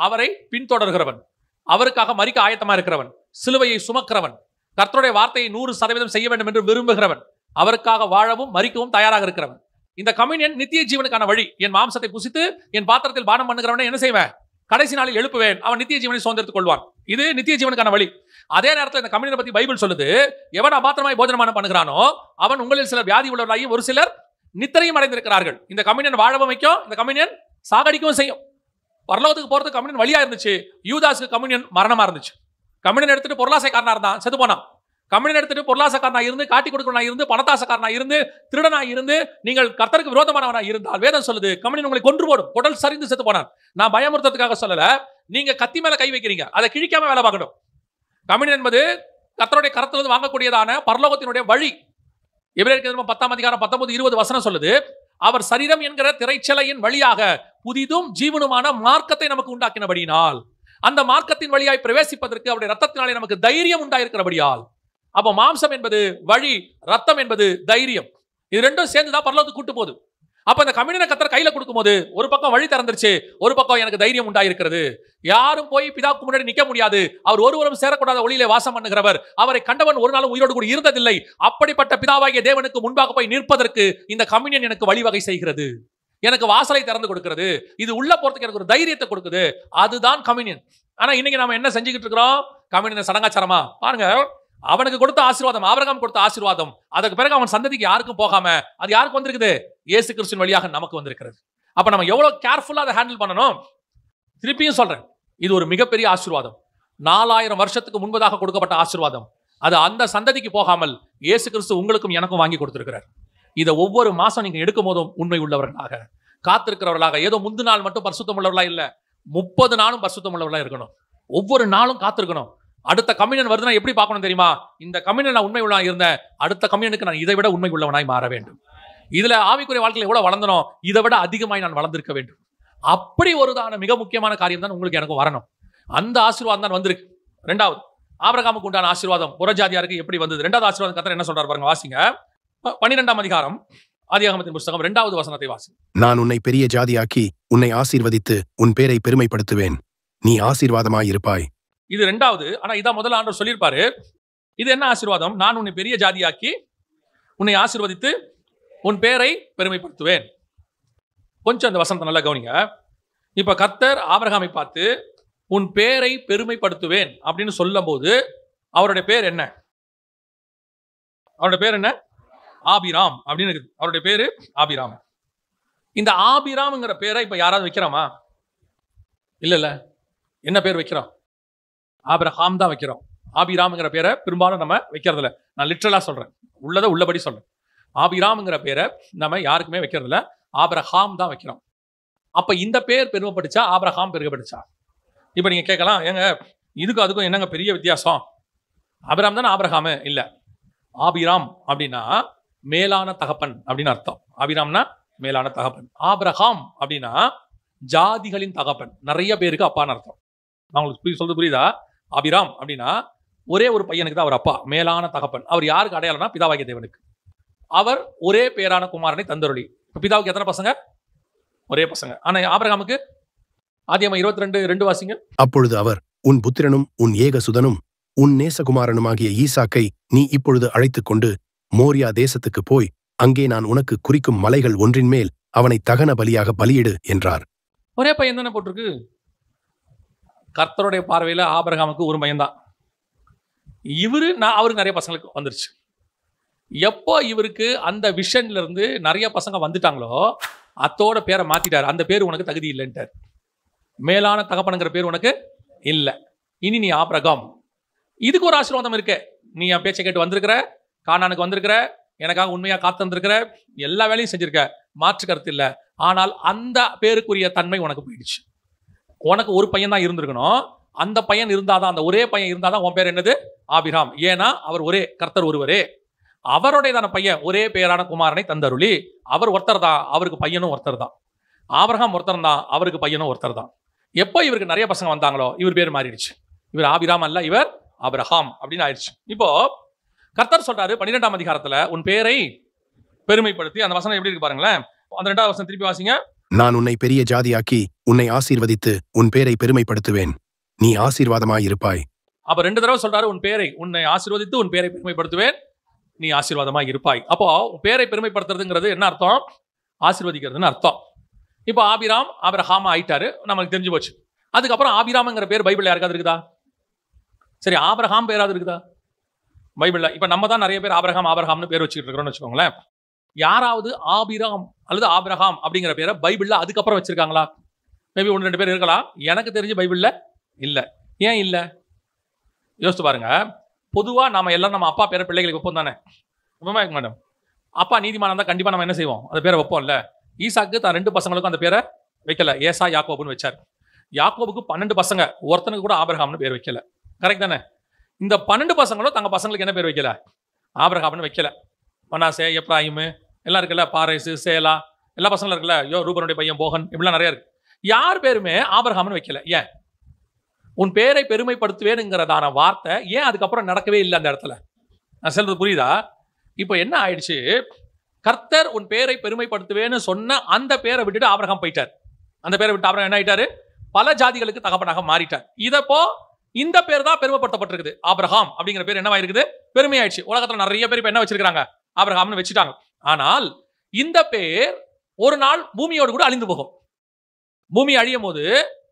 அவரை பின்தொடர்கிறவன், அவருக்காக மரிக்க ஆயத்தமா இருக்கிறவன், சிலுவையை சுமக்கிறவன், கர்த்தருடைய வார்த்தையை 100% செய்ய வேண்டும் என்று விரும்புகிறவன், அவருக்காக வாழவும் மரிக்கவும் தயாராக இருக்கிறவன். இந்த கம்யூனியன் நித்திய ஜீவனுக்கான வழி. என் மாம்சத்தை புசித்து என் பாத்திரத்தில் பானம் பண்ணுகிறவனை என்ன செய்வேன்? கடைசி நாளில் எழுப்புவேன், அவன் நித்திய ஜீவனை சுதந்திரத்துக் கொள்வான். இது நித்திய ஜீவனுக்கான வழி. அதே நேரத்தில் இந்த கம்யூனியனை பத்தி பைபிள் சொல்லுது, எவன் அபாத்திரமாய் போஜனமானம் பண்ணுகிறானோ அவன் உங்களில் சிலர் வியாதி உள்ளவர்களாயும் ஒரு சிலர் நித்திரையும் அடைந்திருக்கிறார்கள். இந்த கம்யூனியன் வாழவும் வைக்கும், இந்த கம்யூனியன் சாகடிக்கவும் செய்யும். பரலோகத்துக்கு போறதுக்கு கம்யூனியன் வழியா இருந்துச்சு. யூதாஸுக்கு கம்யூனியன் மரணமா இருந்துச்சு. கம்யூனியன் எடுத்துட்டு பொருளாசைக்காரனா இருந்தான், செத்து போனான். கம்யூனியன் எடுத்துட்டு பொருளாசக்காரனா இருந்து, காட்டி கொடுக்கறவனா இருந்து, பணத்தாசக்காரனா இருந்து, திருடனா இருந்து, நீங்கள் கர்த்தருக்கு விரோதமானவனா இருந்தால் வேதம் சொல்லுது கம்யூனியன் உங்களை கொன்று போடும். குடல் சரிந்து செத்து போனார். நான் பயமுறுத்துறதுக்காக சொல்லல. நீங்க கத்தி மேல கை வைக்கிறீங்க, அதை கிழிக்காம வேலை பார்க்கணும். கம்யூனியன் என்பது கர்த்தருடைய கரத்திலிருந்து வாங்கக்கூடியதான பரலோகத்தினுடைய வழி. எபிரேயர் 10:19-20 சொல்லுது, அவர் சரீரம் என்கிற திரைச்சலையின் வழியாக புதிதும் ஜீவனுமான மார்க்கத்தை நமக்கு உண்டாக்கினபடியினால், அந்த மார்க்கத்தின் வழியாய் பிரவேசிப்பதற்கு அவருடைய ரத்தத்தினாலே நமக்கு தைரியம் உண்டாயிருக்கிறபடியால். அப்ப மாம்சம் என்பது வழி, ரத்தம் என்பது தைரியம். இது ரெண்டும் சேர்ந்துதான் பரலோகத்துக்கு கூட்டு போகுது. அப்ப இந்த கம்யூனியனை கர்த்தர் கையில கொடுக்கும்போது ஒரு பக்கம் வழி திறந்துருச்சு, ஒரு பக்கம் எனக்கு தைரியம் உண்டாயிருக்கிறது. யாரும் போய் பிதாவுக்கு முன்னாடி நிக்க முடியாது. அவர் ஒருவரும் சேரக்கூடாத ஒளியிலே வாசம் பண்ணுகிறவர். அவரை கண்டவன் ஒரு நாளும் உயிரோடு கூட இருந்ததில்லை. அப்படிப்பட்ட பிதாவாகிய தேவனுக்கு முன்பாக போய் நிற்பதற்கு இந்த கம்யூனியன் எனக்கு வழிவகை செய்கிறது, எனக்கு வாசலை திறந்து கொடுக்கிறது, இது உள்ள போறதுக்கு எனக்கு ஒரு தைரியத்தை கொடுக்குது. அதுதான் கம்யூனியன். ஆனா இன்னைக்கு நாம என்ன செஞ்சுக்கிட்டு இருக்கிறோம்? கம்யூனியன் சடங்காச்சாரமா பாருங்க. அவனுக்கு கொடுத்த ஆசீர்வாதம், ஆபிரகாம் கொடுத்த ஆசீர்வாதம், அதுக்கு பிறகு அவன் சந்ததிக்கு யாருக்கும் போகாம அது யாருக்கு வந்திருக்குது? இயேசு கிறிஸ்துவின் வழியாக நமக்கு வந்திருக்கிறது. அப்ப நம்ம எவ்வளவு கேர்ஃபுல்லா அதை ஹேண்டில் பண்ணணும். திருப்பியும் சொல்றேன், இது ஒரு மிகப்பெரிய ஆசீர்வாதம். 4000 வருஷத்துக்கு முன்பதாக கொடுக்கப்பட்ட ஆசீர்வாதம். அது அந்த சந்ததிக்கு போகாமல் இயேசு கிறிஸ்து உங்களுக்கும் எனக்கும் வாங்கி கொடுத்திருக்கிறார். இதை ஒவ்வொரு மாசம் நீங்க எடுக்கும் போதும் உண்மை உள்ளவர்களாக, காத்திருக்கிறவர்களாக, ஏதோ முந்து நாள் மட்டும் பரிசுத்தம் உள்ளவர்களா இல்ல, 30 நாளும் பரிசுத்தம் உள்ளவர்களா இருக்கணும். ஒவ்வொரு நாளும் காத்திருக்கணும். அடுத்த கம்யூனியன் வருதுன்னா எப்படி பார்க்கணும் தெரியுமா? இந்த கம்யூனியன் நான் உண்மை உள்ளவனா இருந்தேன், அடுத்த கம்யூனியனுக்கு நான் இதை விட உண்மை உள்ளவனாய் மாற வேண்டும். இதுல ஆவிக்குரிய வாழ்க்கையில எவ்வளவு வளர்ந்தனோ இதை விட அதிகமாய் நான் வளர்ந்திருக்க வேண்டும். அப்படி ஒருதான மிக முக்கியமான காரியம் தான் உங்களுக்கு எனக்கு வரணும். அந்த ஆசீர்வாதம் தான் வந்திருக்கு. ரெண்டாவது, ஆபிரகாமுக்கு உண்டான ஆசீர்வாதம் புறஜாதியாருக்கு எப்படி வந்தது? ரெண்டாவது ஆசீர்வாதம் கர்த்தர் என்ன சொல்றாரு பாருங்க, வாசிங்க. 12ஆம் அதிகாரம் ஆதியாகமத்தின் புத்தகம் 2வது வசனத்தை வாசி. நான் உன்னை பெரிய ஜாதியாக்கி உன்னை ஆசீர்வதித்து உன் பேரை பெருமைப்படுத்துவேன், நீ ஆசீர்வாதமாயிருப்பாய். இது ரெண்டாவது. ஆனா இதான் முதல்ல ஆண்டவர் சொல்லியிருப்பாரு. இது என்ன ஆசீர்வாதம்? நான் உன்னை பெரிய ஜாதியாக்கி உன்னை ஆசீர்வதித்து உன் பேரை பெருமைப்படுத்துவேன். கொஞ்சம் அந்த வசனத்தை நல்லா கவனிங்க. இப்ப கர்த்தர் ஆபிரகாமை பார்த்து உன் பேரை பெருமைப்படுத்துவேன் அப்படின்னு சொல்லும் போது அவருடைய பேர் என்ன? அவருடைய பேர் என்ன? ஆபிராம் அப்படின்னு இருக்குது. அவருடைய பேரு ஆபிராம். இந்த ஆபிராம்ங்கிற பேரை இப்ப யாராவது வைக்கிறோமா? இல்ல. என்ன பேர் வைக்கிறோம்? ஆபிரகாம் தான் வைக்கிறோம். ஆபிராம்ங்கிற பேரை பெரும்பாலும் நம்ம வைக்கிறது இல்லை. நான் லிட்டரலா சொல்றேன், உள்ளதை உள்ளபடி சொல்றேன். ஆபிராம்ங்கிற பேரை நம்ம யாருக்குமே வைக்கிறது இல்லை, ஆபிரகாம் தான் வைக்கிறோம். அப்ப இந்த பேர் பெருமைப்படுச்சா, ஆபிரகாம் பெருமைப்படுச்சா? இப்ப நீங்க கேட்கலாம், ஏங்க இதுக்கும் அதுக்கும் என்னங்க பெரிய வித்தியாசம்? ஆபிராம் தானே ஆபிரகாம்? இல்ல, ஆபிராம் அப்படின்னா மேலான தகப்பன் அப்படின்னு அர்த்தம். ஆபிராம்னா மேலான தகப்பன். ஆபிரகாம் அப்படின்னா ஜாதிகளின் தகப்பன், நிறைய பேருக்கு அப்பான்னு அர்த்தம். நான் உங்களுக்கு சொல்றது புரியுதா? ஆபிராம் அப்படின்னா ஒரே ஒரு பையனுக்கு தான் அவர் அப்பா, மேலான தகப்பன். அவர் யாருக்கு அடையாளம்னா பிதாவாகிய தேவனுக்கு. அவர் ஒரே பேரான குமாரனை தந்தருளி. பிதாவுக்கு எத்தனை பசங்க? ஒரே பசங்க. ஆனா ஆபிரகாமுக்கு ஆதியாகமம் 22:2 வாசிங்க. அப்பொழுது அவர், உன் புத்திரனும் உன் ஏக சுதனும் உன் நேசகுமாரனுமாகிய ஈசாக்கை நீ இப்பொழுது அழைத்துக் கொண்டு மோரியா தேசத்துக்கு போய் அங்கே நான் உனக்கு குறிக்கும் மலைகள் ஒன்றின் மேல் அவனை தகன பலியாக பலியிடு என்றார். ஒரே பையன் தானே போட்டிருக்கு. கர்த்தருடைய பார்வையில ஆபிரகாமுக்கு ஒரு பையன் தான். அவருக்கு நிறைய பசங்களுக்கு வந்துருச்சு. எப்போ இவருக்கு அந்த விஷன்ல இருந்து நிறைய பசங்க வந்துட்டாங்களோ அத்தோட பேரை மாத்திட்டார். அந்த பேர் உனக்கு தகுதி இல்லைன்ட்டார். மேலான தகப்பனுங்கிற பேர் உனக்கு இல்லை, இனி நீ ஆபிரகாம். இதுக்கு ஒரு ஆசீர்வாதம் இருக்கு. நீ என் பேச்சை கேட்டு வந்திருக்கிற, கானானுக்கு வந்திருக்கிற, எனக்காக உண்மையா காத்து வந்திருக்கிற, எல்லா வேலையும் செஞ்சிருக்க, மாற்று கருத்து இல்லை. ஆனால் அந்த பேருக்குரிய தன்மை உனக்கு போயிடுச்சு. உனக்கு ஒரு பையன் தான் இருந்திருக்கணும். அந்த பையன் இருந்தாதான், அந்த ஒரே பையன் இருந்தாதான் உன் பேர் என்னது? ஆபிராம். ஏன்னா அவர் ஒரே, கர்த்தர் ஒருவரே. அவருடையதான பையன் ஒரே பேரான குமாரனை தந்தருளி. அவர் ஒருத்தர் தான், அவருக்கு பையனும் ஒருத்தர் தான். ஆபிரகாம் ஒருத்தர் தான், அவருக்கு பையனும் ஒருத்தர் தான். எப்போ இவருக்கு நிறைய பசங்க வந்தாங்களோ இவர் பேர் மாறிடுச்சு. இவர் ஆபிராம் அல்ல, இவர் ஆபிரகாம் அப்படின்னு ஆயிடுச்சு. இப்போ கர்த்தர் சொல்றாரு 12ஆம் அதிகாரத்துல உன் பேரை பெருமைப்படுத்தி. அந்த வசனம் எப்படி இருக்கு பாருங்களேன். அந்த 2வது வசனம் திருப்பி வாசிங்க. நான் உன்னை பெரிய ஜாதியாக்கி உன்னை ஆசீர்வதித்து உன் பேரை பெருமைப்படுத்துவேன், நீ ஆசீர்வாதமாயிருப்பாய். அப்ப 2 தடவை சொல்றாரு, உன் பேரை, உன்னை ஆசீர்வதித்து உன் பேரை பெருமைப்படுத்துவேன், நீ ஆசீர்வாதமாய் இருப்பாய். அப்போ பேரை பெருமைப்படுத்துறதுங்கிறது என்ன அர்த்தம்? ஆசீர்வதிக்கிறதுன்னு அர்த்தம். இப்போ ஆபிராம் ஆபிரகாம் ஆயிட்டாரு, நமக்கு தெரிஞ்சு போச்சு. அதுக்கப்புறம் ஆபிராம்ங்கிற பேர் பைபிள்ல யாருக்காவது இருக்குதா? சரி, ஆபிரகாம் பேராது இருக்குதா பைபிள்ல? இப்ப நம்ம தான் நிறைய பேர் ஆபிரகாம்னு பேர் வச்சுக்கிட்டு இருக்கிறோம்னு வச்சுக்கோங்களேன். யாராவது ஆபிராம் அல்லது ஆபிரகாம் அப்படிங்கிற பேரை பைபிள்ல அதுக்கப்புறம் வச்சிருக்காங்களா? மேபி 1-2 பேர் இருக்கலாம். எனக்கு தெரிஞ்சு பைபிள்ல இல்ல. ஏன் இல்ல? யோசிச்சு பாருங்க. பொதுவா நாம எல்லாம் நம்ம அப்பா பேரை பிள்ளைகளுக்கு வைப்போம் தானே? மேடம், அப்பா நீதிமானா இருந்தா கண்டிப்பா நம்ம என்ன செய்வோம்? அந்த பேரை வைப்போம்ல. ஈசாக்கு தான் 2 பசங்களுக்கும் அந்த பேரை வைக்கல, ஏசா யாக்கோபுன்னு வச்சார். யாக்கோபுக்கு 12 பசங்க, ஒருத்தனுக்கு கூட ஆபிரகாம்னு பேர் வைக்கல. கரெக்ட் தானே? இந்த 12 பசங்களும் தங்க பசங்களுக்கு என்ன பேர் வைக்கல? ஆபிரகாம்னு வைக்கல. மனாசே, எப்ராயிம் எல்லாம் இருக்குல்ல, பாரேசு, சேலா, எல்லா பசங்களும் இருக்குல்ல, ரூபனுடைய பையன் போகன், இப்படிலாம் நிறைய இருக்கு. யார் பேருமே ஆபிரகாம்னு வைக்கல. ஏன்? உன் பேரை பெருமைப்படுத்துவேனுங்கிறதான வார்த்தை ஏன் அதுக்கப்புறம் நடக்கவே இல்லை அந்த இடத்துல? நான் சொல்றது புரியுதா? இப்போ என்ன ஆயிடுச்சு? கர்த்தர் உன் பேரை பெருமைப்படுத்துவேன்னு சொன்ன அந்த பேரை விட்டுட்டு ஆபிரகாம் போயிட்டார். அந்த பேரை விட்டு ஆபிரகாம் என்ன ஆயிட்டாரு? பல ஜாதிகளுக்கு தகப்பனாக மாறிட்டார். இதப்போ இந்த பேர் தான் பெருமைப்படுத்தப்பட்டிருக்குது. ஆபிரகாம் அப்படிங்கிற பேர் என்னவா இருக்குது? பெருமையாயிடுச்சு. உலகத்துல நிறைய பேர் இப்ப என்ன வச்சிருக்காங்க? ஆபிரகாம்னு வச்சுட்டாங்க. ஆனால் இந்த பேர் ஒரு நாள் பூமியோடு கூட அழிந்து போகும். பூமி அழியும் போது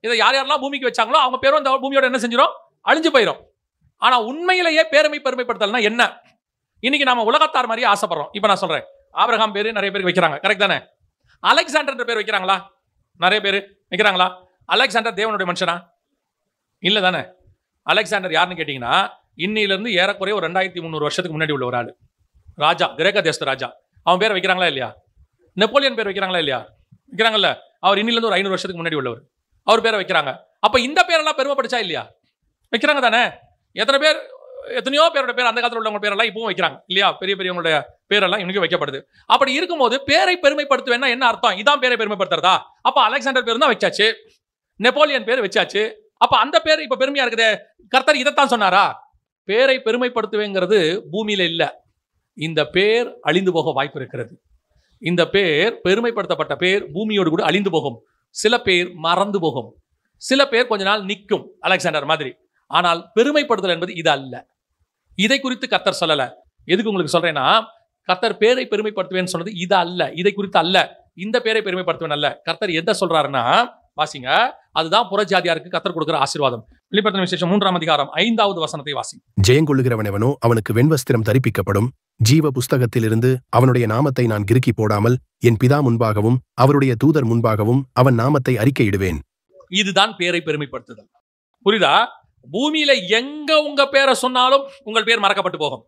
இதை யார் யாரெல்லாம் பூமிக்கு வச்சாங்களோ அவங்க பேரும் அந்த பூமியோட என்ன செஞ்சிடும்? அழிஞ்சு போயிடும். ஆனா உண்மையிலேயே பெருமைப்படுத்தல்னா என்ன? இன்னைக்கு நாம உலகத்தார் மாதிரியே ஆசைப்படுறோம். இப்ப நான் சொல்றேன், ஆபிரகாம் பேரு நிறைய பேருக்கு வைக்கிறாங்க. கரெக்ட் தானே? அலெக்சாண்டர் பேர் வைக்கிறாங்களா? நிறைய பேர் வைக்கிறாங்களா? அலெக்சாண்டர் தேவனுடைய மனுஷனா? இல்ல தானே? அலெக்சாண்டர் யாருன்னு கேட்டீங்கன்னா, இன்னிலிருந்து ஏறக்குறைய ஒரு 2300 வருஷத்துக்கு முன்னாடி உள்ள ஒரு ஆளு. ராஜா, கிரேக்க தேசத்து ராஜா. அவன் பேர் வைக்கிறாங்களா இல்லையா? நெப்போலியன் பேர் வைக்கிறாங்களா இல்லையா? வைக்கிறாங்கல்ல. அவர் இன்னிலிருந்து ஒரு 500 வருஷத்துக்கு முன்னாடி உள்ளவர். அவர் பேரை வைக்கிறாங்க. அப்ப இந்த பேரெல்லாம் பெருமைப்படுச்சா இல்லையா? வைக்கிறாங்க தானே? எத்தனையோ பேரோட பேர் அந்த காலத்தில் உள்ளவங்க பேரெல்லாம் இப்பவும் வைக்கிறாங்க இல்லையா? பெரிய பெரியவங்களுடைய பேரெல்லாம் இன்னைக்கு வைக்கப்படுது. அப்படி இருக்கும்போது பேரை பெருமைப்படுத்துவேன்னா என்ன அர்த்தம்? இதான் பேரை பெருமைப்படுத்துறதா? அப்ப அலெக்சாண்டர் பேர் தான் வச்சாச்சு, நெப்போலியன் பேர் வச்சாச்சு. அப்ப அந்த பேர் இப்ப பெருமையா இருக்குதே. கர்த்தர் இதைத்தான் சொன்னாரா? பேரை பெருமைப்படுத்துவேங்கிறது பூமியில இல்ல. இந்த பேர் அழிந்து போக வாய்ப்பு இருக்கிறது. இந்த பேர் பெருமைப்படுத்தப்பட்ட பேர் பூமியோடு கூட அழிந்து போகும். சில பேர் மறந்து போகும், சில பேர் கொஞ்ச நாள் நிற்கும், அலெக்சாண்டர் மாதிரி. ஆனால் பெருமைப்படுத்தல் என்பது இது அல்ல. இதை குறித்து கர்த்தர் சொல்லல. எதுக்கு உங்களுக்கு சொல்றேன்னா, கர்த்தர் பேரை பெருமைப்படுத்துவேன்னு சொன்னது இது அல்ல, இதை குறித்து அல்ல. இந்த பேரை பெருமைப்படுத்துவேன் அல்ல. கர்த்தர் எதை சொல்றாருன்னா, வாசிங்க, அதுதான் புறஜாதியாருக்கு கர்த்தர் கொடுக்கிற ஆசீர்வாதம். வெளிப்படுத்தின விசேஷம் 3ஆம் அதிகாரம் 5வது வசனத்தை வாசி. ஜெயங்கொள்ளுகிறவனெவனோ அவனுக்கு வெண்வஸ்திரம் தரிப்பிக்கப்படும். ஜீவ புஸ்தகத்திலிருந்து அவனுடைய நாமத்தை நான் கிறுக்கி போடாமல் என் பிதா முன்பாகவும் அவருடைய தூதர் முன்பாகவும் அவன் நாமத்தை அறிக்கையிடுவேன். இதுதான் பேரை பெருமைப்படுத்துதல். புரியுதா? பூமியில எங்க உங்க பேரை சொன்னாலும் உங்கள் பேர் மறக்கப்பட்டு போகும்.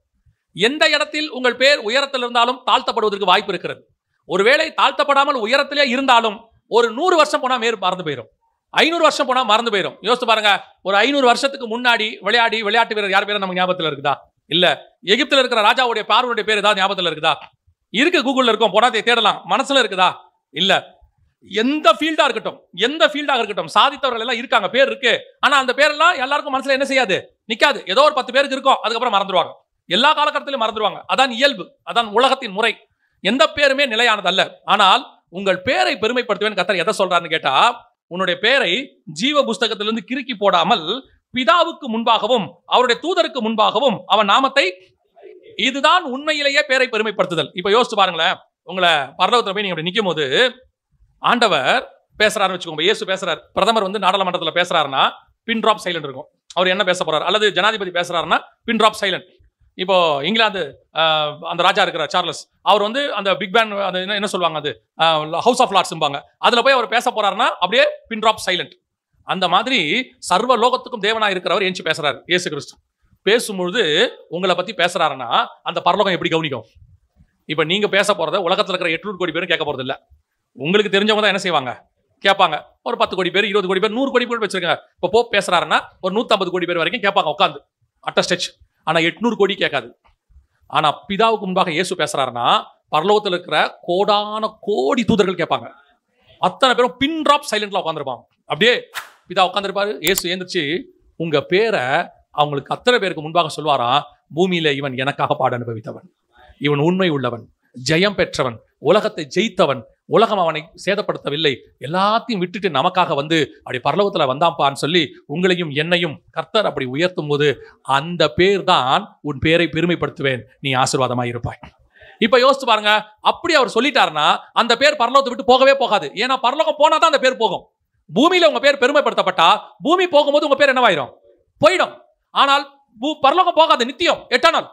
எந்த இடத்தில் உங்கள் பேர் உயரத்தில் இருந்தாலும் தாழ்த்தப்படுவதற்கு வாய்ப்பு இருக்கிறது. ஒருவேளை தாழ்த்தப்படாமல் உயரத்திலே இருந்தாலும் ஒரு 100 வருஷம் போனா மறந்து போயிடும், 500 வருஷம் போனா மறந்து போயிடும். யோசித்து பாருங்க, ஒரு 500 வருஷத்துக்கு முன்னாடி விளையாட்டு வீரர் யார் பேரும் நம்ம ஞாபகத்தில் இருக்குதா? இல்ல. எகிப்துல இருக்கிற ராஜாவுடைய பார்வனுடைய பேர் ஏதாவது ஞாபகத்தில் இருக்குதா? இருக்கு, கூகுள்ல இருக்கும், போனா தேடலாம். மனசுல இருக்குதா? இல்ல. எந்த ஃபீல்டா இருக்கட்டும் சாதித்தவர்கள் எல்லாம் இருக்காங்க, பேர் இருக்கு. ஆனா அந்த பேரெல்லாம் எல்லாருக்கும் மனசுல என்ன செய்யாது? நிக்காது. ஏதோ ஒரு 10 பேருக்கு இருக்கும், அதுக்கப்புறம் மறந்துடுவாங்க. எல்லா காலகட்டத்திலும் மறந்துடுவாங்க. அதான் இயல்பு, அதான் உலகத்தின் முறை. எந்த பேருமே நிலையானது அல்ல. ஆனால் உங்கள் பேரை பெருமைப்படுத்துவேன் கர்த்தர் எதை சொல்றாருன்னு கேட்டா, உன்னுடைய பேரை ஜீவ புஸ்தகத்திலிருந்து கிறுக்கி போடாமல் பிதாவுக்கு முன்பாகவும் அவருடைய தூதருக்கு முன்பாகவும் அவன் நாமத்தை, இதுதான் உண்மையிலேயே பேரை பெருமைப்படுத்துதல். இப்ப யோசிச்சு பாருங்களேன், உங்களை பரலோகத்துல போய் நீங்க நிக்கும் போது ஆண்டவர் பேசுறாருன்னு வச்சுக்கோங்க, இயேசு பேசுறாரு. பிரதமர் நாடாளுமன்றத்தில் பேசுறாருன்னா பின் டிராப் சைலண்ட் இருக்கும். அவர் என்ன பேச போறாரு? அல்லது ஜனாதிபதி பேசுறாருன்னா பின் டிராப் சைலண்ட். இப்போ இங்கிலாந்து அந்த ராஜா இருக்கிற சார்லஸ், அவர் அந்த பிக் பேன், அது என்ன சொல்லுவாங்க, அது ஹவுஸ் ஆஃப் லார்ட்ஸ்பாங்க, அதுல போய் அவர் பேச போறாருன்னா அப்படியே பின் டிராப் சைலண்ட். அந்த மாதிரி சர்வ லோகத்துக்கும் தேவனா இருக்கிறவர் ஏஞ்சி பேசுறாரு. இயேசு கிறிஸ்து பேசும்பொழுது உங்களை பத்தி பேசுறாருன்னா அந்த பரலோகம் எப்படி கவனிக்கும்? இப்ப நீங்க பேச போறத உலகத்துல இருக்கிற 800 கோடி பேரும் கேட்க போறது இல்ல. உங்களுக்கு தெரிஞ்சவங்க தான் என்ன செய்வாங்க? கேட்பாங்க. ஒரு 10 கோடி பேர், 20 கோடி பேர், 100 கோடி பேர் வச்சிருக்காங்க. இப்போ போப் பேசுறாருன்னா ஒரு 150 கோடி பேர் வரைக்கும் கேட்பாங்க உட்காந்து அட்ட ஸ்டெச். ஆனா 800 கோடி கேட்காது. ஆனா பிதாவுக்கு முன்பாக இயேசு பேசுறாருன்னா பரலோகத்தில் இருக்கிற கோடான கோடி தூதர்கள் கேட்பாங்க. அத்தனை பேரும் பின் டிராப் சைலண்ட்ல உட்காந்துருப்பாங்க. அப்படியே பிதா உட்காந்துருப்பாரு. இயேசு ஏந்திரிச்சு உங்க பேரை அவங்களுக்கு அத்தனை பேருக்கு முன்பாக சொல்வாராம், பூமியில இவன் எனக்காக பாட அனுபவித்தவன், இவன் உண்மை உள்ளவன், ஜெயம் பெற்றவன், உலகத்தை ஜெயித்தவன், உலகம் அவனை சேதப்படுத்தவில்லை, எல்லாத்தையும் விட்டுட்டு நமக்காக அப்படி பரலோகத்துல வந்தாம்பான்னு சொல்லி உங்களையும் என்னையும் கர்த்தர் அப்படி உயர்த்தும் போது அந்த பேர் தான் உன் பேரை பெருமைப்படுத்துவேன், நீ ஆசீர்வாதமாய் இருப்பாய். இப்ப யோசிச்சு பாருங்க, அப்படி அவர் சொல்லிட்டாருன்னா அந்த பேர் பரலோகத்தை விட்டு போகவே போகாது. ஏன்னா பரலோகம் போனா தான் அந்த பேர் போகும். பூமியில உங்க பேர் பெருமைப்படுத்தப்பட்டா பூமி போகும்போது உங்க பேர் என்னவாயிரும்? போயிடும். ஆனால் பரலோகம் போகாது, நித்தியம், எட்டர்னல்.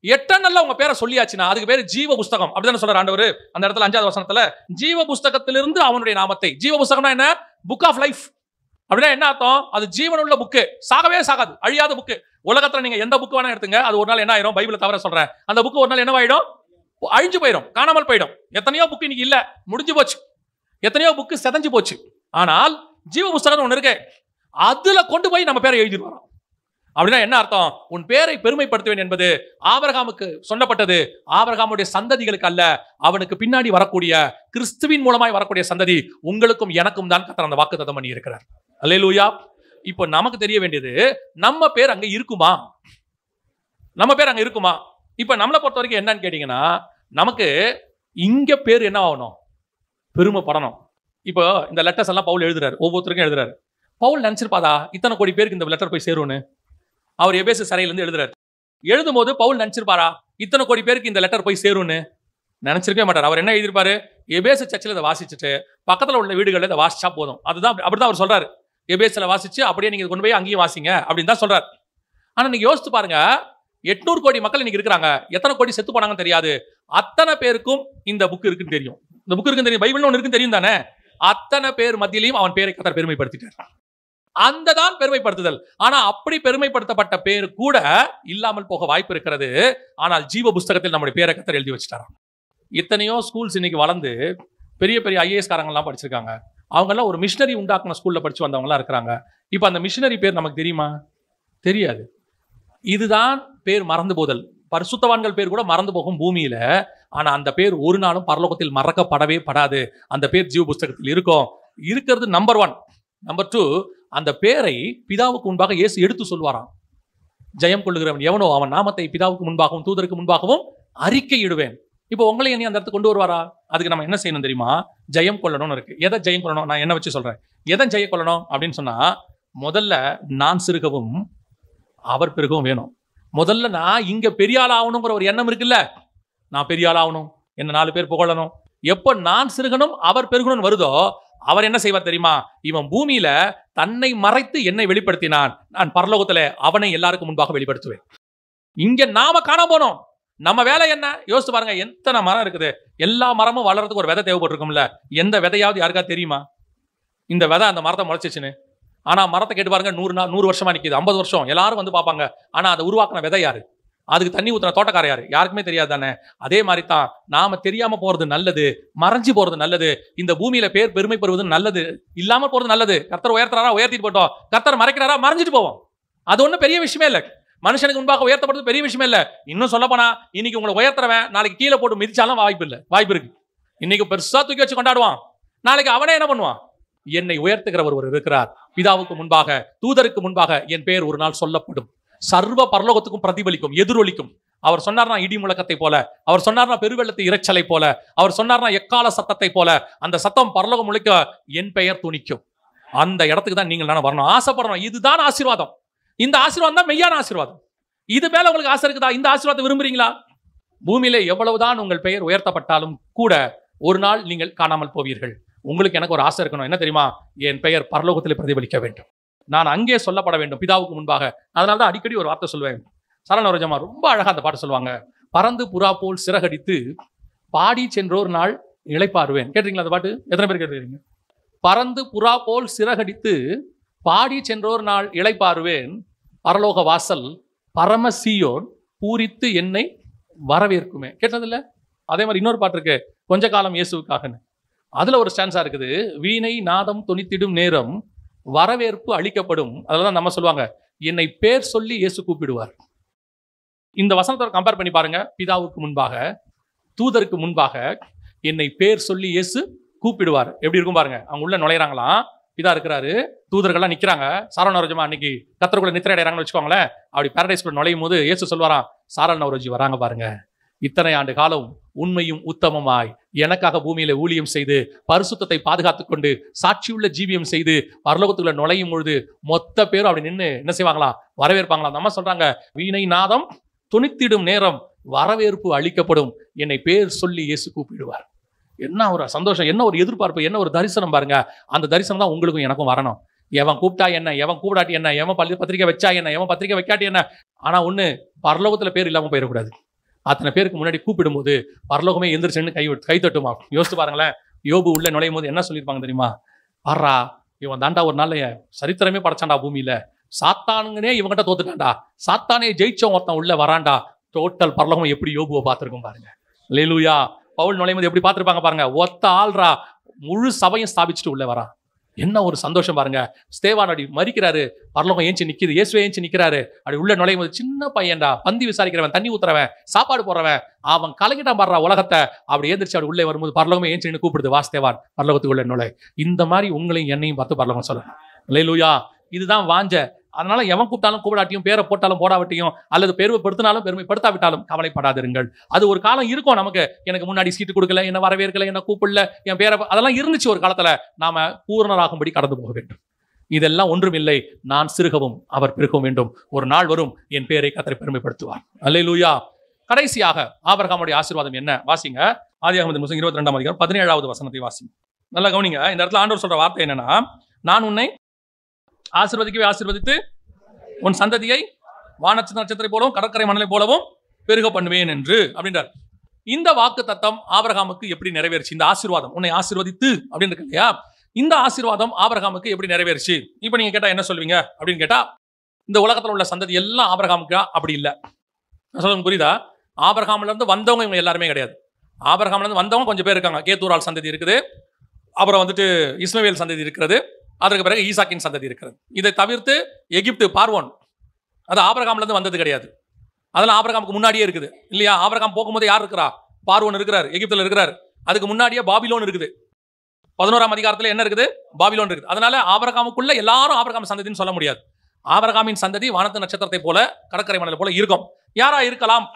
எட்டர்னல்ல உங்க பேரை சொல்லியாச்சுன்னா அதுக்கு பேர் ஜீவ புஸ்தகம். அப்படிதான் சொல்றாரு ஆண்டவர் அந்த இடத்துல 5வது வசனத்துல. ஜீவ புஸ்தகத்திலிருந்து அவனுடைய நாமத்தை, ஜீவ புஸ்தகம்னா என்ன? Book of life. அப்படின்னா என்ன அர்த்தம்? அது ஜீவனுள்ள புக்கு, சாகவே சாகாது, அழியாத புக்கு. உலகத்துல நீங்க எந்த புக் வேணா எடுத்துங்க, அது ஒரு நாள் என்ன ஆயிரும், பைபிளை தவிர சொல்றேன், அந்த புக் ஒரு நாள் என்னவாயிடும், அழிஞ்சு போயிடும், காணாமல் போயிடும். எத்தனையோ புக் இன்னைக்கு இல்ல, முடிஞ்சு போச்சு. எத்தனையோ புக் செதஞ்சு போச்சு. ஆனால் ஜீவ புஸ்தகம் ஒண்ணு இருக்கு, அதுல கொண்டு போய் நம்ம பேரை எழுதிட்டு வரோம். அப்படின்னா என்ன அர்த்தம்? உன் பேரை பெருமைப்படுத்துவேன் என்பது ஆபிரகாமுக்கு சொல்லப்பட்டது, ஆபிரகாமுடைய சந்ததிகளுக்கு அல்ல, அவனுக்கு பின்னாடி வரக்கூடிய கிறிஸ்துவின் மூலமாய் வரக்கூடிய சந்ததி உங்களுக்கும் எனக்கும் தான் கர்த்தர் அந்த வாக்குத்தத்தம் பண்ணி இருக்கிறார். அல்லேலூயா. இப்போ நமக்கு தெரிய வேண்டியது, நம்ம பேர் அங்க இருக்குமா? நம்ம பேர் அங்க இருக்குமா? இப்ப நம்மளை பொறுத்த வரைக்கும் என்னன்னு கேட்டீங்கன்னா, நமக்கு இங்க பேர் என்ன ஆகணும், பெருமைப்படணும். இப்போ இந்த லெட்டர்ஸ் எல்லாம் பவுல் எழுதுறாரு, ஒவ்வொருத்தருக்கும் எழுதுறாரு. பவுல் நினைச்சிருப்பாதா இத்தனை கோடி பேருக்கு இந்த லெட்டர் போய் சேரும்னு? அவர் எபேசு சிறையிலிருந்து எழுதுறாரு. எழுதும் போது பவுல் நினைச்சிருப்பாரா இத்தனை கோடி பேருக்கு இந்த லெட்டர் போய் சேரும்னு? நினைச்சிருக்கவே மாட்டார். அவர் என்ன எழுதியிருப்பாரு, எபேசு சர்ச்சில் இதை வாசிச்சுட்டு பக்கத்துல உள்ள வீடுகளில் இதை வாசிச்சா போதும். அதுதான், அப்படிதான் அவர் சொல்றாரு. எபேசுல வாசிச்சு அப்படியே நீங்க கொண்டு போய் அங்கேயும் வாசிங்க அப்படின்னு தான் சொல்றாரு. ஆனா நீங்க யோசித்து பாருங்க, 800 கோடி மக்கள் இன்னைக்கு இருக்கிறாங்க, எத்தனை கோடி செத்து போனாங்கன்னு தெரியாது. அத்தனை பேருக்கும் இந்த புக் இருக்குன்னு தெரியும், இந்த புக் இருக்குன்னு தெரியும், பைபிள்னு ஒன்று இருக்குன்னு தெரியும் தானே. அத்தனை பேர் மத்தியிலையும் அவன் பேரை கர்த்தர் பெருமைப்படுத்திட்டார். அந்த தான் பெருமைப்படுத்துதல். ஆனா அப்படி பெருமைப்படுத்தப்பட்ட பேர் கூட இல்லாமல் போக வாய்ப்பு இருக்கிறது. ஆனால் ஜீவ புஸ்தகத்தில் நம்முடைய பேரை கர்த்தர் எழுதி வச்சுட்டாராம். இத்தனையோ ஸ்கூல்ஸ் இன்னைக்கு வளர்ந்து பெரிய பெரிய ஐஏஎஸ் காரங்கள்லாம் படிச்சிருக்காங்க. அவங்கெல்லாம் ஒரு மிஷினரி உண்டாக்குன ஸ்கூல்ல படிச்சு வந்தவங்கலாம் இருக்கிறாங்க. இப்போ அந்த மிஷினரி பேர் நமக்கு தெரியுமா? தெரியாது. இதுதான் பேர் மறந்து போதல். பரிசுத்தவான்கள் பேர் கூட மறந்து போகும் பூமியில. ஆனா அந்த பேர் ஒரு நாளும் பரலோகத்தில் மறக்கப்படவே படாது. அந்த பேர் ஜீவ புஸ்தகத்தில் இருக்கும். இருக்கிறது நம்பர் 1. நம்பர் 2, அந்த பேரை பிதாவுக்கு முன்பாக இயேசு எடுத்து சொல்வாராம். ஜெயம் கொள்ளுகிறவன் எவனோ அவன் நாமத்தை பிதாவுக்கு முன்பாகவும் தூதருக்கு முன்பாகவும் அறிக்கை இடுவேன். இப்போ உங்களை என்ன அந்த இடத்துக்கு கொண்டு வருவாரா? அதுக்கு நம்ம என்ன செய்யணும் தெரியுமா? ஜெயம் கொள்ளணும்னு இருக்கு. எதை ஜெயம் கொள்ளணும்? நான் என்ன வச்சு சொல்றேன். எதை ஜெயம் கொள்ளணும் அப்படின்னு சொன்னா, முதல்ல நான் சிறுகவும் அவர் பெருகவும் வேணும். முதல்ல நான் இங்க பெரிய ஆள் ஆகணுங்கிற ஒரு எண்ணம் இருக்குல்ல, நான் பெரிய ஆள் ஆகணும், என்ன 4 பேர் புகழணும். எப்போ நான் சிறுகணும் அவர் பெருகணும்னு வருதோ, அவர் என்ன செய்வார் தெரியுமா? இவன் பூமியில தன்னை மறைத்து என்னை வெளிப்படுத்தினான், நான் பரலோகத்துல அவனை எல்லாருக்கும் முன்பாக வெளிப்படுத்துவேன். இங்க நாம காண போனோம். நம்ம வேலை என்ன யோசிச்சு பாருங்க. எத்தனை மரம் இருக்குது, எல்லா மரமும் வளர்றதுக்கு ஒரு விதை தேவைப்பட்டிருக்கும்ல. எந்த விதையாவது யாருக்கா தெரியுமா இந்த விதை அந்த மரத்தை முளைச்சிச்சுன்னு? ஆனா மரத்தை கேட்டு பாருங்க, 100 வருஷமா நிக்குது, 50 வருஷம் எல்லாரும் வந்து பார்ப்பாங்க. ஆனா அதை உருவாக்குன விதை யாரு? அதுக்கு தண்ணி ஊத்துன தோட்டக்கார யாரு? யாருக்குமே தெரியாது தானே. அதே மாதிரி தான் நாம தெரியாம போறது நல்லது, மறைஞ்சு போறது நல்லது. இந்த பூமியில பேர் பெருமை பெறுவது நல்லது, இல்லாம போறது நல்லது. கர்த்தர் உயர்த்துறாரா, உயர்த்திட்டு போட்டோம். கர்த்தர் மறைக்கிறாரா, மறைஞ்சிட்டு போவோம். அது ஒண்ணும் பெரிய விஷயமே இல்லை. மனுஷனுக்கு முன்பாக உயர்த்தப்படுறது பெரிய விஷயமே இல்லை. இன்னும் சொல்ல போனா, இன்னைக்கு உங்களை உயர்த்துறவன் நாளைக்கு கீழே போட்டு மிதிச்சாலும் வாய்ப்பு இல்லை, வாய்ப்பு இருக்கு. இன்னைக்கு பெருசா தூக்கி வச்சு கொண்டாடுவான், நாளைக்கு அவனே என்ன பண்ணுவான்? என்னை உயர்த்துகிறவர் ஒரு இருக்கிறார், பிதாவுக்கு முன்பாக தூதருக்கு முன்பாக என் பெயர் ஒரு நாள் சொல்லப்படும், சர்வ பரலோகத்துக்கும் பிரதிபலிக்கும், எதிரொலிக்கும். அவர் சொன்னார்னா இடி முழக்கத்தை போல, அவர் சொன்னார்னா பெருவெள்ளத்து இரைச்சலை போல, அவர் சொன்னார்னா எக்கால சத்தத்தை போல, அந்த சத்தம் பரலோகம் முழுக்க என் பெயர் துணிக்கும். அந்த இடத்துக்கு தான் நீங்கள் நானும் வரணும், ஆசைப்படணும். இதுதான் ஆசீர்வாதம். இந்த ஆசீர்வாதம் தான் மெய்யான ஆசீர்வாதம். இது மேல உங்களுக்கு ஆசை இருக்குதா? இந்த ஆசீர்வாதத்தை விரும்புறீங்களா? பூமியிலே எவ்வளவுதான் உங்கள் பெயர் உயர்த்தப்பட்டாலும் கூட ஒரு நாள் நீங்கள் காணாமல் போவீர்கள். உங்களுக்கு எனக்கு ஒரு ஆசை இருக்கணும், என்ன தெரியுமா? என் பெயர் பரலோகத்தில் பிரதிபலிக்க வேண்டும், நான் அங்கே சொல்லப்பட வேண்டும் பிதாவுக்கு முன்பாக. அதனால தான் அடிக்கடி ஒரு வார்த்தை சொல்லுவேன். சரணவரஜமா ரொம்ப அழகா அந்த பாட்டு சொல்லுவாங்க. பறந்து புறா போல் சிறகடித்து பாடி சென்றோர் நாள் இளைப்பாறுவேன். கேட்டீங்களா அந்த பாட்டு? எத்தனை பேர் கேட்டுருக்கீங்க? பறந்து புறா போல் சிறகடித்து பாடி சென்றோர் நாள் இளைப்பாறுவேன், பரலோக வாசல் பரமசியோன் பூரித்து என்னை வரவேற்குமே. கேட்டதில்ல? அதே மாதிரி இன்னொரு பாட்டு இருக்கு, கொஞ்ச காலம் இயேசுவுக்காகன்னு. அதுல ஒரு ஸ்டான்ஸா இருக்குது, வீணை நாதம் தொனித்திடும் நேரம் வரவேற்பு அளிக்கப்படும். அதெல்லாம் நம்ம சொல்லுவாங்க, என்னை பேர் சொல்லி இயேசு கூப்பிடுவார். இந்த வசனத்தை கம்பேர் பண்ணி பாருங்க. பிதாவுக்கு முன்பாக தூதருக்கு முன்பாக என்னை பேர் சொல்லி இயேசு கூப்பிடுவார். எப்படி இருக்கும் பாருங்க. அவங்க உள்ள நுழையிறாங்களாம், பிதா இருக்கிறாரு, தூதர்கள்லாம் நிக்கிறாங்க. சாரல் நவரோஜமா அன்னைக்கு கர்த்தருக்குள்ள நித்திரை அடைறாங்கன்னு வச்சுக்கோங்களேன். அப்படி பாரடைஸ்குள்ள நுழையும் போது இயேசு சொல்வாராம், சாரல் நவரோஜி வராங்க பாருங்க, இத்தனை ஆண்டு காலம் உண்மையும் உத்தமமாய் எனக்காக பூமியில ஊழியம் செய்து பரிசுத்தத்தை பாதுகாத்துக் கொண்டு சாட்சியுள்ள ஜீவியம் செய்து பரலோகத்துக்குள்ள நுழையும் பொழுது மொத்த பேரும் அப்படி நின்று என்ன செய்வாங்களாம்? வரவேற்பாங்களாம். நம்ம சொல்றாங்க, வீணை நாதம் துணித்திடும் நேரம் வரவேற்பு அளிக்கப்படும், என்னை பேர் சொல்லி இயேசு கூப்பிடுவார். என்ன ஒரு சந்தோஷம், என்ன ஒரு எதிர்பார்ப்பு, என்ன ஒரு தரிசனம் பாருங்க. அந்த தரிசனம் தான் உங்களுக்கும் எனக்கும் வரணும். எவன் கூப்பிட்டா என்ன, எவன் கூப்பிடாட்டி என்ன, எவன் பத்திரிக்கை வச்சா என்ன, எவன் பத்திரிக்கை வைக்காட்டி என்ன. ஆனா ஒண்ணு, பரலோகத்துல பேர் இல்லாம போயிடக்கூடாது. அத்தனை பேருக்கு முன்னாடி கூப்பிடும் போது பரலோகமே எந்திரிச்சுன்னு கை தட்டுமா. யோசிச்சு பாருங்களேன். யோபு உள்ள நுழையும் போது என்ன சொல்லியிருப்பாங்க தெரியுமா? பாரா, இவன் தாண்டா ஒரு நாள் சரித்திரமே படைச்சாண்டா பூமியில, சாத்தானுங்கனே இவங்கிட்ட தோத்துட்டான்டா, சாத்தானே ஜெயிச்சவன் ஒருத்தன் உள்ள வரான்டா. டோட்டல் பரலோகம் எப்படி யோபுவை பார்த்திருக்கும் பாருங்க. அல்லேலூயா. பவுல் நுழையும்போது எப்படி பார்த்திருப்பாங்க பாருங்க. ஒத்த ஆள்ரா, முழு சபையும் ஸ்தாபிச்சுட்டு உள்ள வரான். என்ன ஒரு சந்தோஷம் பாருங்க. ஸ்தேவான் அப்படி மரிக்கிறாரு, பரலோகம் ஏஞ்சி நிக்குது, இயேசுவே ஏஞ்சி நிக்கிறாரு. அப்படி உள்ள நுழையும் போது சின்ன பையன்டா, பந்தி விசாரிக்கிறவன், தண்ணி ஊத்துறவன், சாப்பாடு போடுறவன், அவன் கலக்கிட்டான் பாடுறா உலகத்தை. அப்படி எந்திரிச்சு அப்படி உள்ளே வரும்போது பரலோகமே ஏஞ்சி நின்று கூப்பிடுது, வா ஸ்தேவான் பரலோகத்துக்குள்ள நுழை. இந்த மாதிரி உங்களையும் என்னையும் பார்த்து பரலோகம் சொல்லணும். அல்லேலூயா. இதுதான் வாஞ்ச. அதனால எவன் கூப்பிட்டாலும் கூப்பிடாட்டியும், பேரை போட்டாலும் போடாவிட்டையும், அல்லது பெருமைப்படுத்தினாலும் பெருமைப்படுத்தாவிட்டாலும் கவலைப்படாதிருங்கள். அது ஒரு காலம் இருக்கும் நமக்கு. எனக்கு முன்னாடி சீட்டு கொடுக்கல, என்ன வரவேற்கல, என்ன கூப்பிடல, என் பேரை, அதெல்லாம் இருந்துச்சு ஒரு காலத்துல. நாம பூரணராகும்படி கடந்து போக வேண்டும். இதெல்லாம் ஒன்றும் இல்லை. நான் சிறுகவும் அவர் பெருகவும் வேண்டும். ஒரு நாள் வரும், என் பேரை கர்த்தர் பெருமைப்படுத்துவார். அல்லேலூயா. கடைசியாக ஆபிரகாமுடைய ஆசீர்வாதம் என்ன? வாசிங்க. ஆதியாகமத்தின் புத்தகம் 22ஆம் அதிகாரம் 17வது வசனத்தை வாசிங்க. நல்லா கவனிங்க. இந்த இடத்துல ஆண்டவர் சொல்ற வார்த்தை என்னன்னா, நான் உன்னை ஆசீர்வதிக்கவே ஆசீர்வதித்து உன் சந்ததியை வானத்து நட்சத்திரத்தை போலவும் கடற்கரை மணலை போலவும் பெருக பண்ணுவேன் என்று அப்படின்றார். இந்த வாக்கு தத்தம் ஆபிரகாமுக்கு எப்படி நிறைவேறுச்சு? இந்த ஆசீர்வாதம், உன்னை ஆசீர்வதித்து அப்படின்னு இருக்கு இல்லையா, இந்த ஆசீர்வாதம் ஆபிரகாமுக்கு எப்படி நிறைவேறுச்சு? இப்ப நீங்க கேட்டா என்ன சொல்வீங்க அப்படின்னு கேட்டா, இந்த உலகத்துல உள்ள சந்ததி எல்லாம் ஆபிரகாமுக்கு அப்படி இல்லை. சொல்லுங்க, புரியுதா? ஆபிரகாம்ல இருந்து வந்தவங்க இவங்க எல்லாருமே கிடையாது. ஆபிரகாம்ல இருந்து வந்தவங்க கொஞ்சம் பேர் இருக்காங்க. கேத்தூரால் சந்ததி இருக்குது, அப்புறம் இஸ்மவேல் சந்ததி இருக்கிறது, அதற்கு பிறகு ஈசாக்கின் சந்ததி இருக்கிறது. இதை தவிர்த்து எகிப்து பார்வோன், அது ஆபிரகாம்ல இருந்து வந்தது கிடையாது. அதெல்லாம் ஆபிரகாமுக்கு முன்னாடியே இருக்குது இல்லையா? ஆபிரகாம் போகும்போது யார் இருக்கிறா? பார்வோன் இருக்கிறார், எகிப்துல இருக்கிறார். அதுக்கு முன்னாடியே பாபிலோன் இருக்குது. 11ஆம் அதிகாரத்துல என்ன இருக்குது? பாபிலோன் இருக்குது. அதனால ஆபிரகாமுக்குள்ள எல்லாரும் ஆபிரகாம் சந்ததின்னு சொல்ல முடியாது. ஆபிரகாமின் சந்ததி வானத்து நட்சத்திரத்தை போல கடற்கரை மணலை போல இருக்கும். யாரா இருக்கலாம்?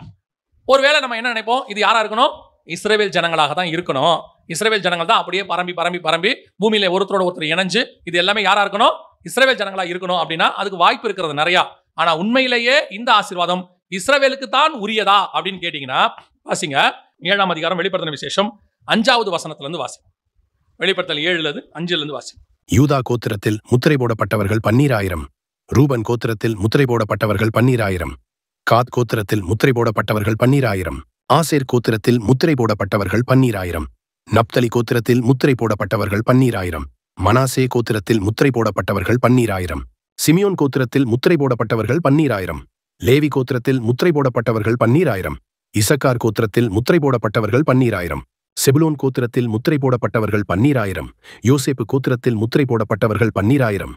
ஒருவேளை நம்ம என்ன நினைப்போம், இது யாரா இருக்கணும்? இஸ்ரவேல் ஜனங்களாக தான் இருக்கணும். இஸ்ரவேல் ஜனங்கள் தான் அப்படியே பரம்பி பரம்பி பரம்பி பூமியில ஒருத்தரோட ஒருத்தர் இணைஞ்சு இது எல்லாமே யாரா இருக்கணும்? இஸ்ரவேல் ஜனங்களா இருக்கணும். அப்படின்னா அதுக்கு வாய்ப்பு இருக்கிறது நிறையா. ஆனா உண்மையிலேயே இந்த ஆசீர்வாதம் இஸ்ரவேலுக்கு தான் உரியதா அப்படின்னு கேட்டீங்கன்னா, வாசிங்க 7ஆம் அதிகாரம் வெளிப்படுத்தின விசேஷம் 5வது வசனத்துல இருந்து வாசி. வெளிப்படுத்தல் 7:5 வாசி. யூதா கோத்திரத்தில் முத்திரை போடப்பட்டவர்கள் 12,000. ரூபன் கோத்திரத்தில் முத்திரை போடப்பட்டவர்கள் 12,000. காத் கோத்திரத்தில் முத்திரை போடப்பட்டவர்கள் 12,000. ஆசேர் கோத்திரத்தில் முத்திரை போடப்பட்டவர்கள் 12,000. நப்தலி கோத்திரத்தில் முத்திரை போடப்பட்டவர்கள் 12,000. மனாசே கோத்திரத்தில் முத்திரை போடப்பட்டவர்கள் 12,000. சிமியோன் கோத்திரத்தில் முத்திரை போடப்பட்டவர்கள் 12,000. லேவி கோத்திரத்தில் முத்திரை போடப்பட்டவர்கள் 12,000. இசக்கார் கோத்திரத்தில் முத்திரை போடப்பட்டவர்கள் 12,000. செபுலோன் கோத்திரத்தில் முத்திரை போடப்பட்டவர்கள் 12,000. யோசேப்பு கோத்திரத்தில் முத்திரை போடப்பட்டவர்கள் 12,000.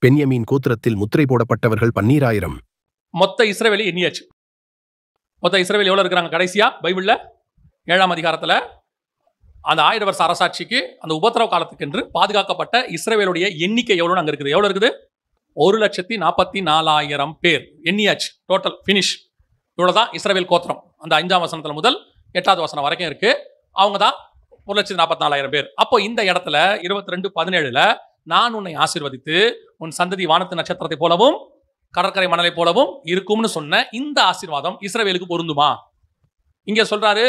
பென்யமீன் கோத்திரத்தில் முத்திரை போடப்பட்டவர்கள் 12,000. மொத்த இஸ்ரவேலை எண்ணியாச்சு. மொத்த இஸ்ரவேல் எவ்வளவு இருக்கிறாங்க? கடைசியா பைபிள்ல 7ஆம் அதிகாரத்துல அந்த 1000 வருஷ அரசாட்சிக்கு அந்த உபத்திரவ காலத்துக்கு என்று பாதுகாக்கப்பட்ட இஸ்ரவேலுடைய எண்ணிக்கை எவ்வளவு அங்க இருக்குது? எவ்வளவு இருக்குது? 1,44,000 பேர் எண்ணியாச்சு. Total finish. இவ்வளவுதான் இஸ்ரவேல் கோத்திரம். அந்த 5ஆம் வசனத்துல முதல் 8வது வசனம் வரைக்கும் இருக்கு. அவங்க தான் 1,44,000 பேர். அப்போ இந்த இடத்துல 22:17 நான் உன்னை ஆசீர்வதித்து உன் சந்ததி வானத்து நட்சத்திரத்தை போலவும் கடற்கரை மணலை போலவும் இருக்கும்னு சொன்ன இந்த ஆசீர்வாதம் இஸ்ரவேலுக்கு பொருந்துமா? இங்க சொல்றாரு.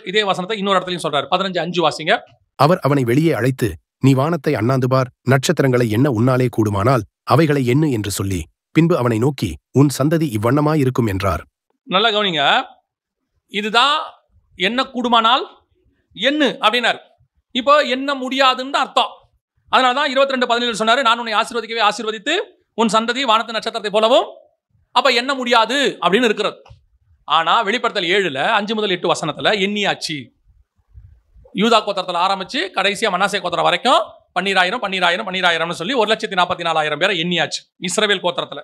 இதே வசனத்தை இன்னொரு இடத்துலயும் சொல்றாரு. 15:5 வாசிங்க. அவர் அவனை வெளியே அழைத்து, நீ வானத்தை அண்ணாந்து பார், நட்சத்திரங்களை எண்ண உன்னாலே கூடுமானால் அவைகளை எண்ணு என்று சொல்லி, பின்பு அவனை நோக்கி, உன் சந்ததி இவ்வண்ணமாயிருக்கும் என்றார். நல்லா கவனிங்க. இதுதான் என்ன கூடுமானால் எண்ணு அப்படின்னாரு. இப்போ என்ன முடியாதுன்னு அர்த்தம். அதனாலதான் 22:17 சொன்னாரு, நான் உன்னை ஆசீர்வதிக்கவே ஆசீர்வதித்து உன் சந்ததி வானத்து நட்சத்திரத்தை போலவும். அப்ப என்ன முடியாது அப்படின்னு இருக்கிறது. ஆனா வெளிப்படுத்தல் 7:5-8 வசனத்துல எண்ணியாச்சு. யூதா கோத்திரத்துல ஆரம்பிச்சு கடைசியா மனாசே கோத்திரம் வரைக்கும் 12,000 சொல்லி 1,44,000 பேரை எண்ணியாச்சு இஸ்ரவேல் கோத்திரத்துல.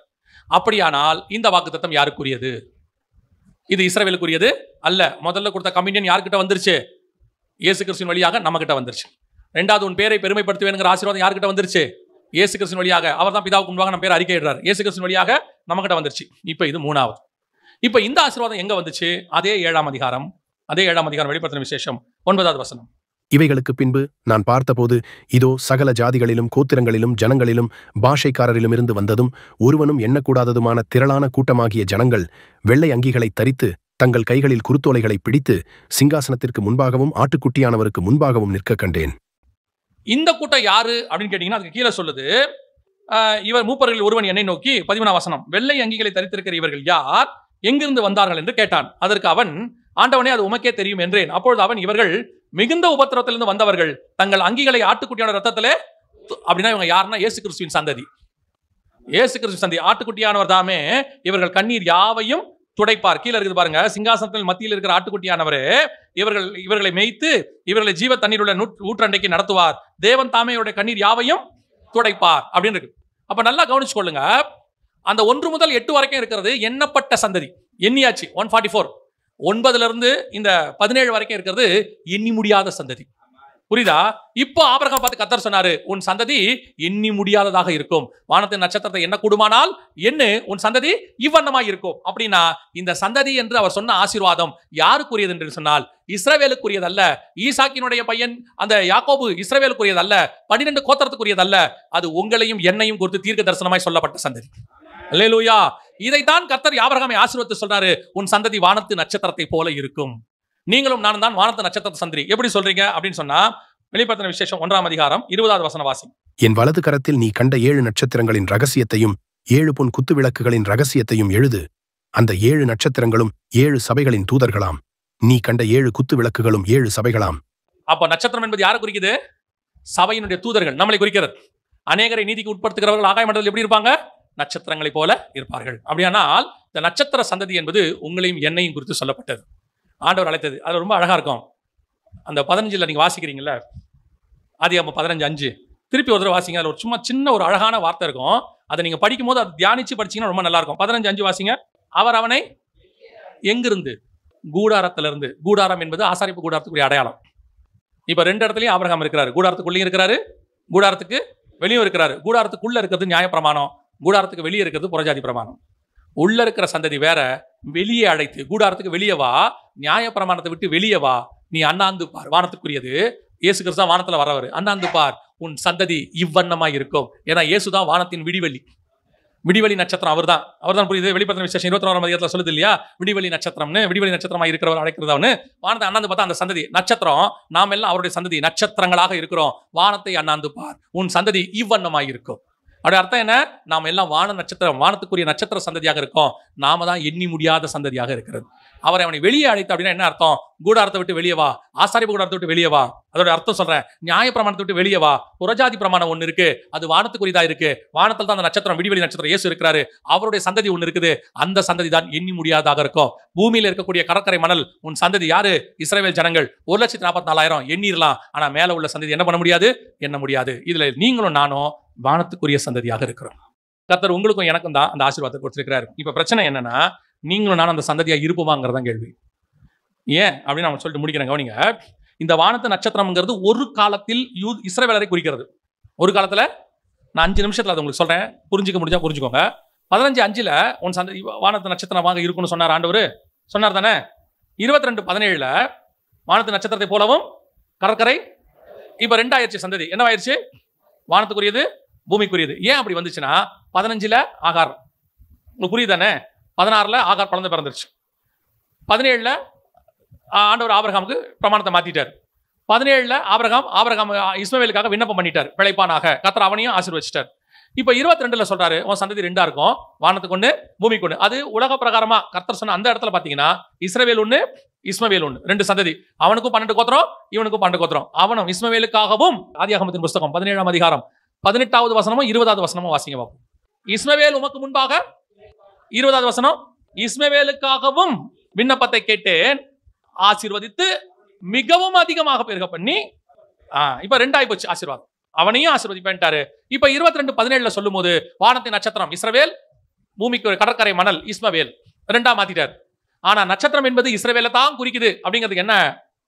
அப்படியானால் இந்த வாக்குத்தத்தம் யாருக்குரியது? இது இஸ்ரவேலுக்குரியது அல்ல. முதல்ல கொடுத்த கமிஷன் யார்கிட்ட வந்துருச்சு? இயேசு கிறிஸ்துவின் வழியாக நம்ம கிட்ட வந்துருச்சு. ரெண்டாவது, உன் பேரை பெருமைப்படுத்துவேங்கிற ஆசீர்வாதம் யார்கிட்ட வந்துருச்சு? இயேசு கிறிஸ்துவின் வழியாக. அவர் தான் பிதாவுக்கு முன்பாக நம்ம பேர் அறிக்கையிடுறார். இயேசு கிறிஸ்துவின் வழியாக நம்ம கிட்ட வந்துருச்சு. இப்ப இது 3வது. இப்ப இந்த ஆசீர்வாதம் எங்க வந்துச்சு? அதே 7ஆம் அதிகாரம் வெளிப்படுத்தின விசேஷம் 9வது வசனம். இவைகளுக்கு பின்பு நான் பார்த்தபோது, இதோ சகல ஜாதிகளிலும் கோத்திரங்களிலும் ஜனங்களிலும் பாஷைக்காரரிலும் இருந்து வந்ததும் ஒருவனும் எண்ணக்கூடாததுமான திரளான கூட்டமாகிய ஜனங்கள் வெள்ளை அங்கிகளை தரித்து தங்கள் கைகளில் குருத்தோலைகளை பிடித்து சிங்காசனத்திற்கு முன்பாகவும் ஆட்டுக்குட்டியானவருக்கு முன்பாகவும் நிற்க கண்டேன். இந்த கூட்டம் யாரு அப்படின்னு கேட்டீங்கன்னா அதுக்கு கீழே சொல்லுது, இவர் மூப்பர்களில் ஒருவன் என்னை நோக்கி 13ஆம் வசனம், வெள்ளை அங்கிகளை தரித்திருக்கிற இவர்கள் யார்? எங்கிருந்து வந்தார்கள் என்று கேட்டான். அதற்கு அவன், ஆண்டவனே அது உமக்கே தெரியும் என்றேன். அப்பொழுது அவன், இவர்கள் மிகுந்த உபத்திரத்திலிருந்து வந்தவர்கள், தங்கள் அங்கிகளை ஆட்டுக்குட்டியான ரத்தத்திலே. அப்படின்னா இவங்க யாருன்னா இயேசு கிறிஸ்துவின் சந்ததி. இயேசு கிறிஸ்து சந்தி ஆட்டுக்குட்டியானவர் தாமே இவர்கள் கண்ணீர் யாவையும் துடைப்பார். கீழே இருக்குது பாருங்க, சிங்காசனத்தில் மத்தியில் இருக்கிற ஆட்டுக்குட்டியானவரே இவர்களை மேய்த்து இவர்களை ஜீவ தண்ணீர் உள்ள ஊற்றண்டைக்கு நடத்துவார். தேவன் தாமே இவருடைய கண்ணீர் யாவையும் துடைப்பார் அப்படின்னு இருக்கு. அப்ப நல்லா கவனிச்சு கொள்ளுங்க, அந்த 1 முதல் 8 வரைக்கும் இருக்கிறது எண்ணப்பட்ட சந்ததி, எண்ணியாச்சு 144. 9 இருந்து இந்த 17 வரைக்கும் இருக்கிறது எண்ணி முடியாத சந்ததி. புரியுதா? இப்போ ஆபிரகாம் பார்த்து கர்த்தர் சொன்னாரு, உன் சந்ததி எண்ணி முடியாததாக இருக்கும். வானத்தின் நட்சத்திரத்தை என்ன கூடுமானால் எண்ணு, உன் சந்ததி இவ்வண்ணமாய் இருக்கும். அப்படின்னா இந்த சந்ததி என்று அவர் சொன்ன ஆசீர்வாதம் யாருக்குரியது என்று சொன்னால் இஸ்ரவேலுக்குரியதல்ல. ஈசாக்கினுடைய பையன் அந்த யாக்கோபு இஸ்ரவேலுக்குரியதல்ல, 12 கோத்திரத்துக்குரியதல்ல. அது உங்களையும் என்னையும் குறித்து தீர்க்க தரிசனமாய் சொல்லப்பட்ட சந்ததி. அல்லேலூயா. இதைத்தான் கர்த்தர் ஆபிரகாமை ஆசீர்வதித்து சொல்றாரு, உன் சந்ததி வானத்து நட்சத்திரத்தை போல இருக்கும். நீங்களும் நானும் தான் வானத்து நட்சத்திரத்தை சந்ததி. எப்படி சொல்றீங்க அப்படின்னு சொன்னா, வெளிப்படுத்தின விசேஷம் 1ஆம் அதிகாரம் 20வது வசனம் வாசி. என் வலது கரத்தில் நீ கண்ட 7 நட்சத்திரங்களின் ரகசியத்தையும் 7 பொன் குத்து விளக்குகளின் ரகசியத்தையும் எழுது. அந்த 7 நட்சத்திரங்களும் 7 சபைகளின் தூதர்களாம். நீ கண்ட 7 குத்து விளக்குகளும் 7 சபைகளாம். அப்ப நட்சத்திரம் என்பது யாரை குறிக்குது? சபையினுடைய தூதர்கள், நம்மளை குறிக்கிறது. அநேகரை நீதிக்கு உட்படுத்துகிறவர்கள் ஆகாய மண்டலத்தில் எப்படி இருப்பாங்க? நட்சத்திரங்களை போல இருப்பார்கள். அப்படியானால் இந்த நட்சத்திர சந்ததி என்பது உங்களையும் என்னையும் குறித்து சொல்லப்பட்டது, ஆண்டவர் அழைத்தது. அது ரொம்ப அழகா இருக்கும். அந்த 15 நீங்க வாசிக்கிறீங்கல்ல, ஆதியாகமம் 15:5 திருப்பி ஒரு தடவை வாசிங்க. அதில் ஒரு சும்மா சின்ன ஒரு அழகான வார்த்தை இருக்கும். அதை நீங்க படிக்கும் போது அதை தியானிச்சு படிச்சீங்கன்னா ரொம்ப நல்லா இருக்கும். 15:5 வாசிங்க. அவர் அவனை எங்கிருந்து? கூடாரத்திலிருந்து. கூடாரம் என்பது ஆசாரிப்பு கூடாரத்துக்குரிய அடையாளம். இப்ப 2 இடத்துலயும் ஆபிரகாம் இருக்கிறாரு. கூடாரத்துக்குள்ளேயும் இருக்கிறாரு, கூடாரத்துக்கு வெளியும் இருக்கிறாரு. கூடாரத்துக்குள்ள இருக்கிறது நியாயப்பிரமாணம், கூடாரத்துக்கு வெளியே இருக்கிறது புறஜாதி பிரமாணம். உள்ள இருக்கிற சந்ததி வேற, வெளியே அழைத்து கூடாரத்துக்கு வெளியே வா, நியாயப்பிரமாணத்தை விட்டு வெளியே வா, நீ அண்ணாந்து பார். வானத்துக்குரியது இயேசு கிறிஸ்து தான் வானத்துல வரவர். அண்ணாந்து பார், உன் சந்ததி இவ்வண்ணமாய் இருக்கும். ஏன்னா இயேசுதான் வானத்தின் விடிவெளி. விடிவெளி நட்சத்திரம் அவர்தான் புரியுது. வெளிப்படுத்தின விசேஷம் 21ஆம் அதிகாரத்துல சொல்லுது இல்லையா, விடிவெளி நட்சத்திரம்னு. விடிவெளி நட்சத்திரமா இருக்கிறவர் அழைக்கிறதான்னு வானத்தை அண்ணாந்து பார்த்தா அந்த சந்ததி நட்சத்திரம். நாம் எல்லாம் அவருடைய சந்ததி நட்சத்திரங்களாக இருக்கிறோம். வானத்தை அண்ணாந்து பார், உன் சந்ததி இவ்வண்ணமாய் இருக்கும். அப்படி அர்த்தம் என்ன? நாம் எல்லாம் வான நட்சத்திரம், வானத்துக்குரிய நட்சத்திர சந்ததியாக இருக்கோம். நாம தான் எண்ணி முடியாத சந்ததியாக இருக்கிறது. அவனை வெளியே அழைத்து அப்படின்னா என்ன அர்த்தம்? கூடாரத்தை விட்டு வெளியே வா, ஆசாரிப்பு கூடாரத்தை விட்டு வெளியே வா. அதோட அர்த்தம் சொல்றேன், நியாய பிரமாணத்தை விட்டு வெளியே வா. புறஜாதி பிரமாணம் ஒண்ணு இருக்கு, அது வானத்துக்குரியதா இருக்கு. வானத்தில் தான் அந்த நட்சத்திரம், விடிவெளி நட்சத்திரம் இயேசு இருக்கிறாரு. அவருடைய சந்ததி ஒண்ணு இருக்குது. அந்த சந்ததி தான் எண்ணி முடியாதாக இருக்கும். பூமியில இருக்கக்கூடிய கடற்கரை மணல் உன் சந்ததி யாரு? இஸ்ரவேல் ஜனங்கள். 1,44,000 எண்ணிரலாம். ஆனா மேல உள்ள சந்ததி என்ன பண்ண முடியாது? எண்ண முடியாது. இதுல நீங்களும் நானும் வானத்துக்குரிய சந்ததியாக இருக்கிறோம். கர்த்தர் உங்களுக்கும் எனக்கும் தான் அந்த ஆசீர்வாதத்தை கொடுத்திருக்கிறாரு. இப்ப பிரச்சனை என்னன்னா, நீங்களும் நானும் அந்த சந்ததியா இருப்போமாங்கிறதான் கேள்வி. ஏன் அப்படின்னு நான் சொல்லிட்டு முடிக்கிறேன். கவனிங்க, இந்த வானத்து நட்சத்திரம்ங்கிறது ஒரு காலத்தில் இஸ்ரவேலரை குறிக்கிறது. ஒரு காலத்துல, நான் 5 நிமிஷத்துல அதை உங்களுக்கு சொல்றேன், புரிஞ்சுக்க முடிஞ்சா புரிஞ்சுக்கோங்க. 15:5 உன் சந்ததி வானத்து நட்சத்திரமாக இருக்கும்னு சொன்னார் ஆண்டவர். சொன்னார் தானே? 22:17 வானத்து நட்சத்திரத்தை போலவும் கடற்கரை. இப்ப 2 ஆயிடுச்சு சந்ததி. என்னவாயிருச்சு? வானத்துக்குரியது, பூமிக்குரியது. ஏன் அப்படி வந்துச்சுன்னா, 15 ஆகார். உங்களுக்கு புரியுதானே? 16 ஆகார் குழந்தை பிறந்துருச்சு. 17 ஆண்டவர் ஆபிரகாமுக்கு பிரமாணத்தை மாத்திட்டார். 17 ஆபிரகாம் இஸ்மவேலுக்காக விண்ணப்பம் பண்ணிட்டார், பிழைப்பானாக. கர்த்தர் அவனையும் ஆசீர்வதிச்சிட்டார். இப்ப 22 சொல்றாரு, உன் சந்ததி 2 இருக்கும், வானத்துக்கு 1, பூமிக்கு 1. அது உலக பிரகாரமா கர்த்தர் சொன்ன அந்த இடத்துல பாத்தீங்கன்னா, இஸ்ரவேல் 1, இஸ்மவேல் 1, 2 சந்ததி. அவனுக்கும் 12 கோத்திரம், இவனுக்கும் 12 கோத்திரம். அவனும் இஸ்மவேலுக்காகவும். ஆதியாகமத்தின் புத்தகம் 17ஆம் அதிகாரம் 18வது வசனமும் 20வது வசனமும் வாசிங்க பாப்போம். இஸ்மவேல் உமக்கு முன்பாக, 20வது வசனம், இஸ்மவேலுக்காகவும் விண்ணப்பத்தை கேட்டேன், ஆசீர்வதித்து மிகவும் அதிகமாக பெருக பண்ணி. இப்ப 2 ஆகி போச்சு ஆசீர்வாதம். அவனையும் ஆசீர்வதிப்பேன்ட்டாரு. இப்ப 22:17 சொல்லும் போது வானத்தின் நட்சத்திரம் இஸ்ரவேல், பூமிக்கு கடற்கரை மணல் இஸ்மவேல் 2ஆ மாத்திட்டார். ஆனா நட்சத்திரம் என்பது இஸ்ரவேலை தான் குறிக்குது. அப்படிங்கிறதுக்கு என்ன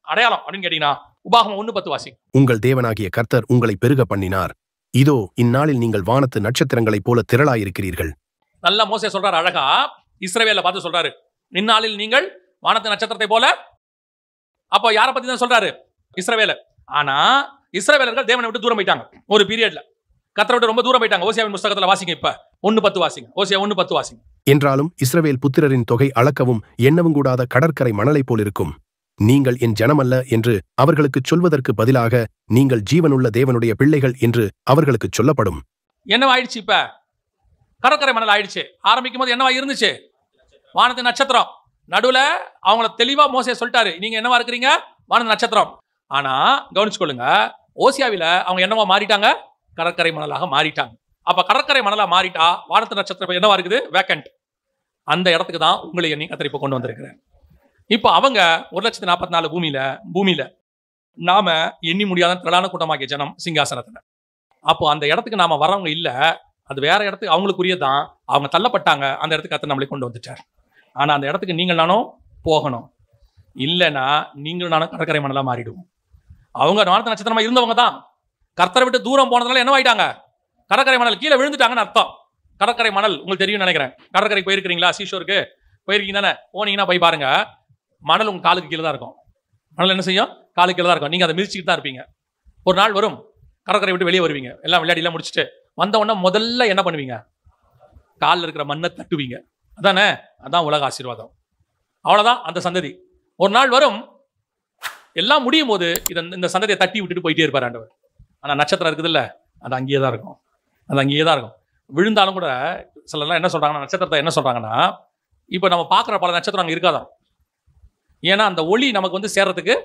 அடையாளம் அப்படின்னு கேட்டீங்கன்னா, உபாகமம் 1:10 வாசி. உங்கள் தேவனாகிய கர்த்தர் உங்களை பெருக பண்ணினார். இதோ இந்நாளில் நீங்கள் வானத்து நட்சத்திரங்களைப் போல திரளாயிருக்கிறீர்கள். நல்லா மோசே சொல்றாரு அழகா, இஸ்ரவேலை பார்த்து சொல்றாரு, இந்நாளில் நீங்கள் வானத்து நட்சத்திரத்தை போல. அப்போ யாரை பத்தி தான் சொல்றாரு? இஸ்ரவேல. ஆனா இஸ்ரவேலர்கள் தேவனை விட்டு தூரம் போயிட்டாங்க. ஒரு பீரியட்ல கர்த்தரை விட்டு ரொம்ப தூரம் போயிட்டாங்க. ஓசியாவின் புத்தகத்துல வாசிங்க. இப்ப 1:10 வாசிங்க. ஓசியா 1:10 வாசிங்க. என்றாலும் இஸ்ரவேல் புத்திரரின் தொகை அளக்கவும் எண்ணவும் கூடாத கடற்கரை மணலை போல் இருக்கும். நீங்கள் என் ஜனமல்ல என்று அவர்களுக்கு சொல்வதற்கு பதிலாக நீங்கள் ஜீவனுள்ள தேவனுடைய பிள்ளைகள் என்று அவர்களுக்கு சொல்லப்படும். என்னவாயிடுச்சு? இப்ப கடற்கரை மணல் ஆயிடுச்சு. ஆரம்பிக்கும் போது என்னவா இருந்துச்சு? வானத்தின் நட்சத்திரம். நடுவுல அவங்கள தெளிவா மோசே சொல்லிட்டாரு, நீங்க என்னவா இருக்கிறீங்க? வானத்தின் நட்சத்திரம். ஆனா கவனிச்சுக்கொள்ளுங்க, ஓசியாவில அவங்க என்னவா மாறிட்டாங்க? கடற்கரை மணலாக மாறிட்டாங்க. அப்ப கடற்கரை மணலா மாறிட்டா வானத்து நட்சத்திரம் என்னவா இருக்குது? வேக்கண்ட். அந்த இடத்துக்கு தான் உங்களை எண்ணி கர்த்தர் இப்ப கொண்டு வந்திருக்கிறேன். இப்ப அவங்க 1,44,000 பூமியில நாம எண்ணி முடியாத திரளான கூட்டமாகிய ஜனம் சிங்காசனத்துல. அப்போ அந்த இடத்துக்கு நாம வரவங்க இல்ல, அது வேற இடத்துக்கு அவங்களுக்குரியதான். அவங்க தள்ளப்பட்டாங்க, அந்த இடத்துக்கு கர்த்தர் நம்மளை கொண்டு வந்துட்டார். ஆனா அந்த இடத்துக்கு நீங்கள் நானும் போகணும். இல்லைன்னா நீங்களும் நானும் கடற்கரை மணலா மாறிடுவோம். அவங்க வானத்து நட்சத்திரமா இருந்தவங்க தான் கர்த்தரை விட்டு தூரம் போனதுனால என்னவாயிட்டாங்க? கடற்கரை மணல் கீழே விழுந்துட்டாங்கன்னு அர்த்தம். கடற்கரை மணல் உங்களுக்கு தெரியும் நினைக்கிறேன். கடற்கரை போயிருக்கிறீங்களா? சீஷோருக்கு போயிருக்கீங்க தானே? போனீங்கன்னா போய் பாருங்க, மணல் உங்க காலுக்கு கீழே தான் இருக்கும். மணல் என்ன செய்யும்? காலுக்கு கீழே தான் இருக்கும். நீங்க அதை மிதிச்சுக்கிட்டு தான் இருப்பீங்க. ஒரு நாள் வரும், கடற்கரை விட்டு வெளியே வருவீங்க, எல்லாம் விளையாடிலாம் முடிச்சுட்டு வந்த உடனே முதல்ல என்ன பண்ணுவீங்க? காலில் இருக்கிற மண்ணை தட்டுவீங்க. அதானே? அதான் உலக ஆசீர்வாதம். அவ்வளவுதான் அந்த சந்ததி. ஒரு நாள் வரும், எல்லாம் முடியும் போது இந்த சந்ததியை தட்டி விட்டுட்டு போயிட்டே இருப்பார் ஆண்டவர். ஆனா நட்சத்திரம் இருக்குது இல்ல, அது அங்கேயே தான் இருக்கும். அது அங்கேயே தான் இருக்கும். விழுந்தாலும் கூட சிலர்லாம் என்ன சொல்றாங்கன்னா, நட்சத்திரத்தை என்ன சொல்றாங்கன்னா, இப்போ நம்ம பார்க்குற பல நட்சத்திரம் அங்கே இருக்காதான். ஏன்னா அந்த ஒளி நமக்கு வந்து சேர்றதுக்கு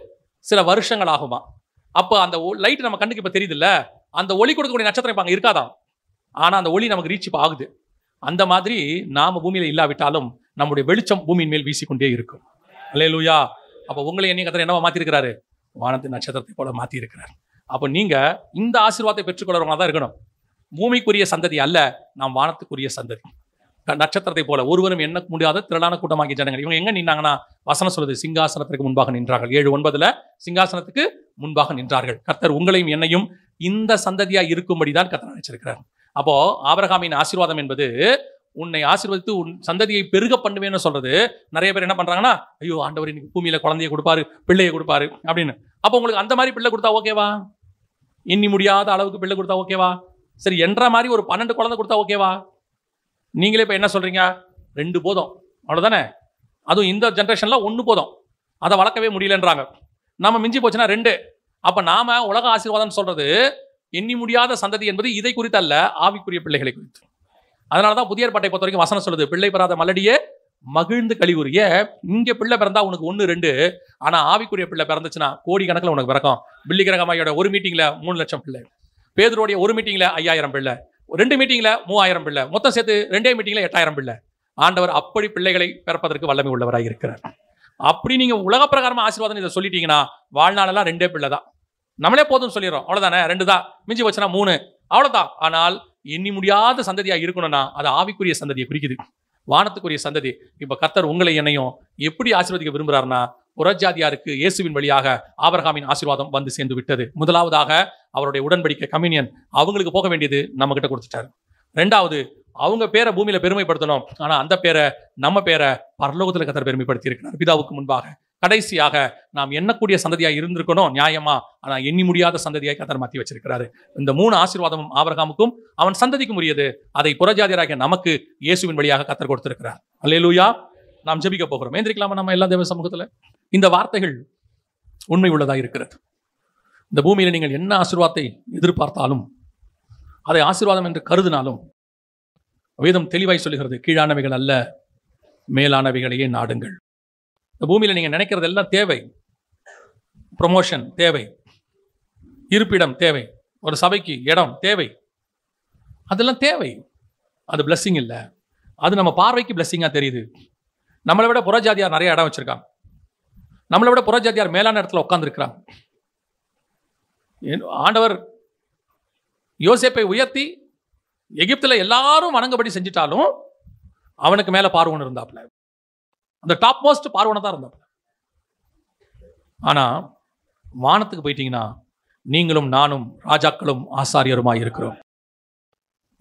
சில வருஷங்கள் ஆகுமா. அப்போ அந்த லைட் நம்ம கண்ணுக்கு இப்போ தெரியுது இல்ல, அந்த ஒளி கொடுக்கக்கூடிய நட்சத்திரம் இப்போ அங்கே இருக்காதான். ஆனால் அந்த ஒளி நமக்கு ரீச் இப்போ ஆகுது. அந்த மாதிரி நாம பூமியில இல்லாவிட்டாலும் நம்முடைய வெளிச்சம் பூமியின் மேல் வீசிக்கொண்டே இருக்கும். அல்லேலூயா. அப்போ உங்களை என்னைய கர்த்தர் என்னவா மாத்திருக்கிறாரு? வானத்தின் நட்சத்திரத்தை போல மாத்தி இருக்கிறார். அப்போ நீங்க இந்த ஆசீர்வாதத்தை பெற்றுக்கொள்றவங்களா தான் இருக்கணும். பூமிக்குரிய சந்ததி அல்ல, நாம் வானத்துக்குரிய சந்ததி. நட்சத்திரத்தை போல ஒருவரும் எண்ண முடியாத திரளான கூட்டமாகிய ஜனங்கள். இவங்க எங்க நின்னாங்கன்னா, வசனம் சொல்லுது, சிங்காசனத்திற்கு முன்பாக நின்றார்கள். 7:9 சிங்காசனத்துக்கு முன்பாக நின்றார்கள். கர்த்தர் உங்களையும் என்னையும் இந்த சந்ததியா இருக்கும்படிதான் கர்த்தர் நினைச்சிருக்கிறார். அப்போ ஆபிரகாமின் ஆசீர்வாதம் என்பது உன்னை ஆசீர்வதித்து உன் சந்ததியை பெருக பண்ணுவேன்னு சொல்றது. நிறைய பேர் என்ன பண்றாங்கன்னா, ஐயோ ஆண்டவர் இன்னைக்கு பூமியில குழந்தையை கொடுப்பாரு, பிள்ளையை கொடுப்பாரு அப்படின்னு. அப்போ உங்களுக்கு அந்த மாதிரி பிள்ளை கொடுத்தா ஓகேவா? எண்ணி முடியாத அளவுக்கு பிள்ளை கொடுத்தா ஓகேவா? சரி, என்ற மாதிரி ஒரு 12 குழந்தை கொடுத்தா ஓகேவா? நீங்களே இப்போ என்ன சொல்றீங்க? 2 போதும், அவ்வளோதானே? அதுவும் இந்த ஜென்ரேஷன்ல 1 போதும், அதை வளர்க்கவே முடியலன்றாங்க. நம்ம மிஞ்சி போச்சுன்னா 2. அப்ப நாம உலக ஆசீர்வாதம் சொல்றது எண்ணி முடியாத சந்ததி என்பது இதை குறித்து அல்ல, ஆவிக்குரிய பிள்ளைகளை குறித்து. அதனாலதான் புதிய ஏற்பாட்டை பொறுத்த வரைக்கும் வசனம் சொல்லுது, பிள்ளை பெறாத மலடியே மகிழ்ந்து கழிவுரிய. இங்க பிள்ளை பிறந்தா உனக்கு 1, 2, ஆனா ஆவிக்குரிய பிள்ளை பிறந்துச்சுன்னா கோடி கணக்கில் உனக்கு பிறக்கும். பில்லி கிரகமாயோட ஒரு மீட்டிங்ல 3 லட்சம் பிள்ளை, பேதுருடைய ஒரு மீட்டிங்ல 5000 பிள்ளை, 2 மீட்டிங்ல 3000 பிள்ளை, மொத்தம் சேர்த்து 2 மீட்டிங்ல 8000 பிள்ளை. ஆண்டவர் அப்படி பிள்ளைகளை பிறப்பதற்கு வல்லமை உள்ளவராக இருக்கிறார். அப்படி நீங்க உலக பிரகாரமா ஆசீர்வாதம் இதை சொல்லிட்டீங்கன்னா வாழ்நாளெல்லாம் 2 பிள்ளை தான், நம்மளே போதும் சொல்லிடுறோம். அவ்வளவுதானே? 2 தான், மிஞ்சி வச்சுனா 3, அவ்வளவுதான். ஆனால் எண்ணி முடியாத சந்ததியா இருக்கணும்னா அது ஆவிக்குரிய சந்ததியை குறிக்குது, வானத்துக்குரிய சந்ததி. இப்ப கர்த்தர் உங்களை என்னையும் எப்படி ஆசீர்வதிக்க விரும்புறாருன்னா, புறஜாதியாருக்கு இயேசுவின் வழியாக ஆபிரகாமின் ஆசீர்வாதம் வந்து சேர்ந்து விட்டது. முதலாவதாக அவருடைய உடன்படிக்கை கம்யூனியன் அவங்களுக்கு போக வேண்டியது நம்ம கிட்ட கொடுத்துட்டாரு. 2வது அவங்க பேரை பூமியில பெருமைப்படுத்தணும், ஆனா அந்த பேரை நம்ம பேரை பரலோகத்துல கர்த்தர் பெருமைப்படுத்தி இருக்கிறார் பிதாவுக்கு முன்பாக. கடைசியாக நாம் எண்ணக்கூடிய சந்ததியா இருந்திருக்கணும் நியாயமா, ஆனா எண்ணி முடியாத சந்ததியாய் கர்த்தர் மாத்தி வச்சிருக்கிறாரு. இந்த 3 ஆசீர்வாதமும் ஆபிரகாமுக்கும் அவன் சந்ததிக்கும் உரியது. அதை புறஜாதியராகிய நமக்கு இயேசுவின் வழியாக கர்த்தர் கொடுத்திருக்கிறார். அல்லேலூயா. நாம் ஜெபிக்க போகிறோம். ஏந்திரிக்கலாமா நம்ம எல்லா தேவ சமூகத்துல? இந்த வார்த்தைகள் உண்மை உள்ளதாக இருக்கிறது. இந்த பூமியில நீங்கள் என்ன ஆசீர்வாதத்தை எதிர்பார்த்தாலும், அதை ஆசீர்வாதம் என்று கருதினாலும், வேதம் தெளிவாய் சொல்லுகிறது, கீழானவைகள் அல்ல மேலானவைகளையே நாடுங்கள். இந்த பூமியில நீங்க நினைக்கிறது எல்லாம் தேவை. ப்ரொமோஷன் தேவை, இருப்பிடம் தேவை, ஒரு சபைக்கு இடம் தேவை, அதெல்லாம் தேவை. அது பிளஸ்ஸிங் இல்லை, அது நம்ம பார்வைக்கு பிளஸ்ஸிங்கா தெரியுது. நம்மளை விட புறஜாதியார் நிறைய இடம் வச்சிருக்காங்க, நம்மளை விட புறஜாதியார் மேலான இடத்துல உட்கார்ந்து இருக்கிறாங்க. ஆண்டவர் யோசேப்பை உயர்த்தி எகிப்துல எல்லாரும் வணங்கபடி செஞ்சிட்டாலும் அவனுக்கு மேல பார்வோன் இருந்தாப்ல, அந்த டாப் மோஸ்ட் பார்வோனை தான் இருந்தாப்ல. ஆனா வானத்துக்கு போயிட்டீங்கன்னா நீங்களும் நானும் ராஜாக்களும் ஆசாரியருமாய் இருக்கிறோம்.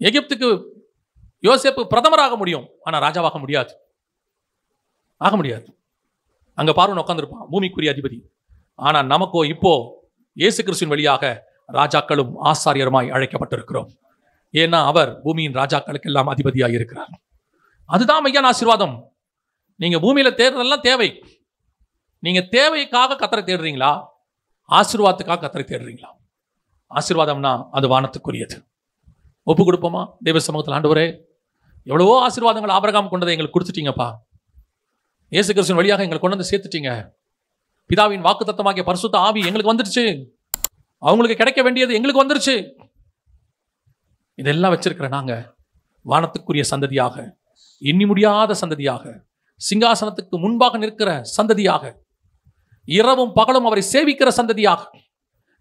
எகிப்துக்கு யோசேப்பு பிரதமராக முடியும், ஆனா ராஜாவாக முடியாது, ஆக முடியாது. அங்க பார்வோன் உட்கார்ந்திருப்பான், பூமிக்குரிய அதிபதி. ஆனா நமக்கோ இப்போ இயேசு கிறிஸ்துவின் வழியாக ராஜாக்களும் ஆசாரியருமாய் அழைக்கப்பட்டிருக்கிறோம். ஏன்னா அவர் பூமியின் ராஜாக்களுக்கு எல்லாம் அதிபதியாக இருக்கிறார். அதுதான் மையான ஆசீர்வாதம். நீங்க பூமியில தேடுறதெல்லாம் தேவை. நீங்க தேவைக்காக கர்த்தரை தேடுறீங்களா, ஆசீர்வாதத்துக்காக கர்த்தரை தேடுறீங்களா? ஆசீர்வாதம்னா அது வானத்துக்குரியது. ஒப்பு கொடுப்போமா தேவ சமூகத்தில்? ஆண்டவரே, எவ்வளவோ ஆசீர்வாதங்கள் ஆபிரகாம் கொண்டதை எங்களுக்கு கொடுத்துட்டீங்கப்பா. இயேசு கிறிஸ்துவின் வழியாக எங்களை கொண்டு வந்து சேர்த்துட்டீங்க. பிதாவின் வாக்குத்தத்தமாகிய பரிசுத்த ஆவி எங்களுக்கு வந்துருச்சு, அவங்களுக்கு கிடைக்க வேண்டியது எங்களுக்கு வந்துருச்சு. இதெல்லாம் வச்சிருக்கிற நாங்க வானத்துக்குரிய சந்ததியாக, எண்ணி முடியாத சந்ததியாக, சிங்காசனத்துக்கு முன்பாக நிற்கிற சந்ததியாக, இரவும் பகலும் அவரை சேவிக்கிற சந்ததியாக,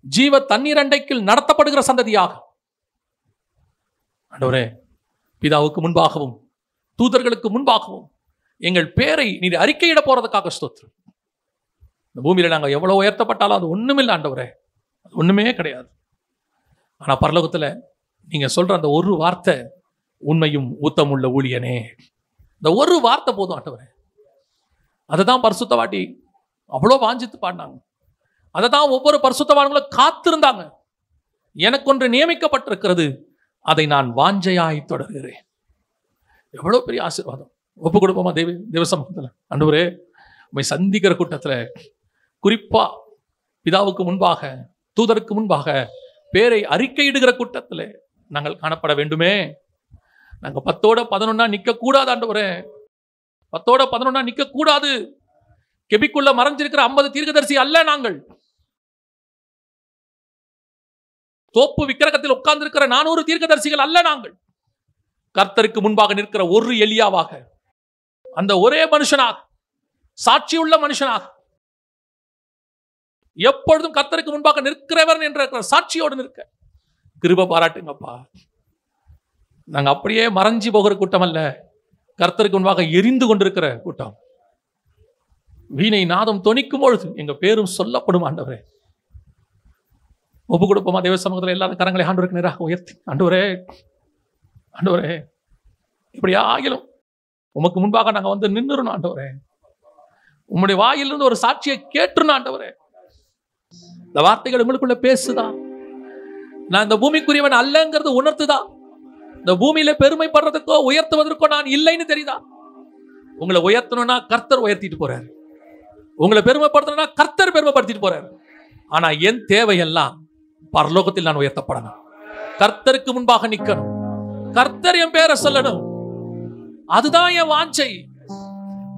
ஜீவ தண்ணீர் அண்டைக்கில் நடத்தப்படுகிற சந்ததியாக, ஆண்டவரே பிதாவுக்கு முன்பாகவும் தூதர்களுக்கு முன்பாகவும் எங்கள் பேரை நீர் அறிக்கையிட போறதுக்காக ஸ்தோத்திரம். இந்த பூமியில நாங்க எவ்வளவு உயர்த்தப்பட்டாலும் அது ஒண்ணுமில்லை ஆண்டவரே, அது ஒண்ணுமே கிடையாது. ஆனா பரலோகத்துல நீங்க சொல்ற அந்த ஒரு வார்த்தை, உண்மையும் ஊத்தமுள்ள ஊழியனே, இந்த ஒரு வார்த்தை போதும் ஆண்டவரே. அதை தான் பரிசுத்தவாட்டி அவ்வளோ வாஞ்சித்து பாடினாங்க. அதை தான் ஒவ்வொரு பரிசுத்தவான்களும் காத்திருந்தாங்க. எனக்கு ஒன்று நியமிக்கப்பட்டிருக்கிறது, அதை நான் வாஞ்சையாய் தொடர்கிறேன். எவ்வளோ பெரிய ஆசீர்வாதம். ஒப்பு கொடுப்போமா தேவ சமூகத்தில்? ஆண்டவரே, உம்மை சந்திக்கிற கூட்டத்தில், குறிப்பா பிதாவுக்கு முன்பாக தூதருக்கு முன்பாக பேரை அறிக்கையிடுகிற கூட்டத்தில் நாங்கள் காணப்பட வேண்டுமே. நாங்கள் 10-11 நிற்க கூடாது ஆண்டவரே, 10-11 நிற்க கூடாது. கெபிக்குள்ள மறைஞ்சிருக்கிற 50 தீர்க்கதரிசி அல்ல நாங்கள். தோப்பு விக்கிரகத்தில் உட்கார்ந்து இருக்கிற 400 தீர்க்கதரிசிகள் அல்ல நாங்கள். கர்த்தருக்கு முன்பாக நிற்கிற ஒரு எலியாவாக, அந்த ஒரே மனுஷனாக, சாட்சியுள்ள மனுஷனாக, எப்பொழுதும் கர்த்தருக்கு முன்பாக நிற்கிறவர் என்ற சாட்சியோடு நிற்க கிருபை பாராட்டுங்கப்பா. நாங்க அப்படியே மறைஞ்சு போகிற கூட்டம் அல்ல, கர்த்தருக்கு முன்பாக எரிந்து கொண்டிருக்கிற கூட்டம். வீணை நாதம் தொனிக்கும் பொழுது எங்க பேரும் சொல்லப்படும் ஆண்டவரே. ஒப்பு கொடுப்போமா தேவ சமூகத்தில்? எல்லாரும் கரங்களை ஆண்டவருக்கு நேராக உயர்த்தி, ஆண்டவரே ஆண்டவரே, இப்படி ஆகிலும் உமக்கு முன்பாக நாங்க வந்து நின்றுறோம் ஆண்டவரே. உம்முடைய வாயிலிருந்து ஒரு சாட்சியை கேட்டுறோம் ஆண்டவரே. இந்த வார்த்தைகள் உங்களுக்குள்ள பேசுதா? நான் இந்த பூமிக்குரியவன் அல்லங்கிறது உணர்த்துதா? இந்த பூமியில பெருமைப்படுறதுக்கோ உயர்த்துவதற்கோ நான் இல்லைன்னு தெரியுதா? உங்களை உயர்த்தணும்னா கர்த்தர் உயர்த்திட்டு போறாரு, உங்களை பெருமைப்படுத்தணும்னா கர்த்தர் பெருமைப்படுத்திட்டு போறாரு. ஆனா என் தேவையெல்லாம் பரலோகத்தில் நான் உயர்த்தப்படணும், கர்த்தருக்கு முன்பாக நிக்கணும், கர்த்தர் என் பேரை சொல்லணும். அதுதான் என் வாஞ்சை.